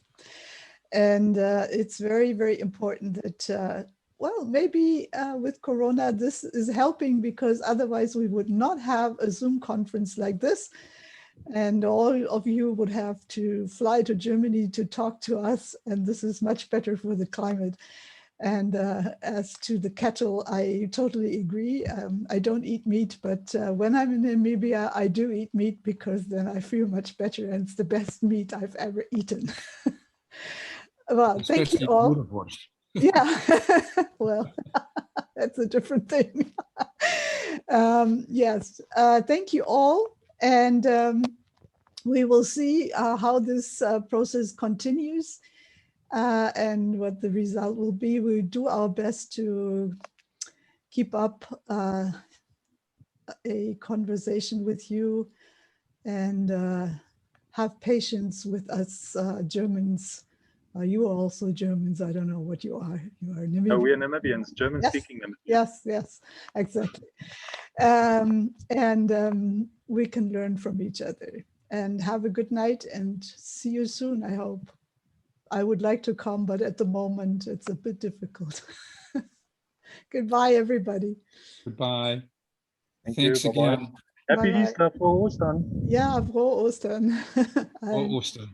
And it's very, very important that, well, maybe with Corona, this is helping, because otherwise we would not have a Zoom conference like this. And all of you would have to fly to Germany to talk to us. And this is much better for the climate. And as to the cattle, I totally agree. I don't eat meat, but when I'm in Namibia, I do eat meat, because then I feel much better. And it's the best meat I've ever eaten. Well, thank you all. Yeah, well, that's a different thing. Yes, thank you all. And we will see how this process continues and what the result will be. We'll do our best to keep up a conversation with you and have patience with us Germans. You are also Germans. I don't know what you are. You are Namibian. No, we are Namibians, German-speaking Namibians. Yes, yes, exactly. We can learn from each other. And have a good night and see you soon, I hope. I would like to come, but at the moment it's a bit difficult. Goodbye, everybody. Goodbye. Thanks again. Happy Easter, frohe Ostern. Ja, frohe Ostern. Frohe Ostern.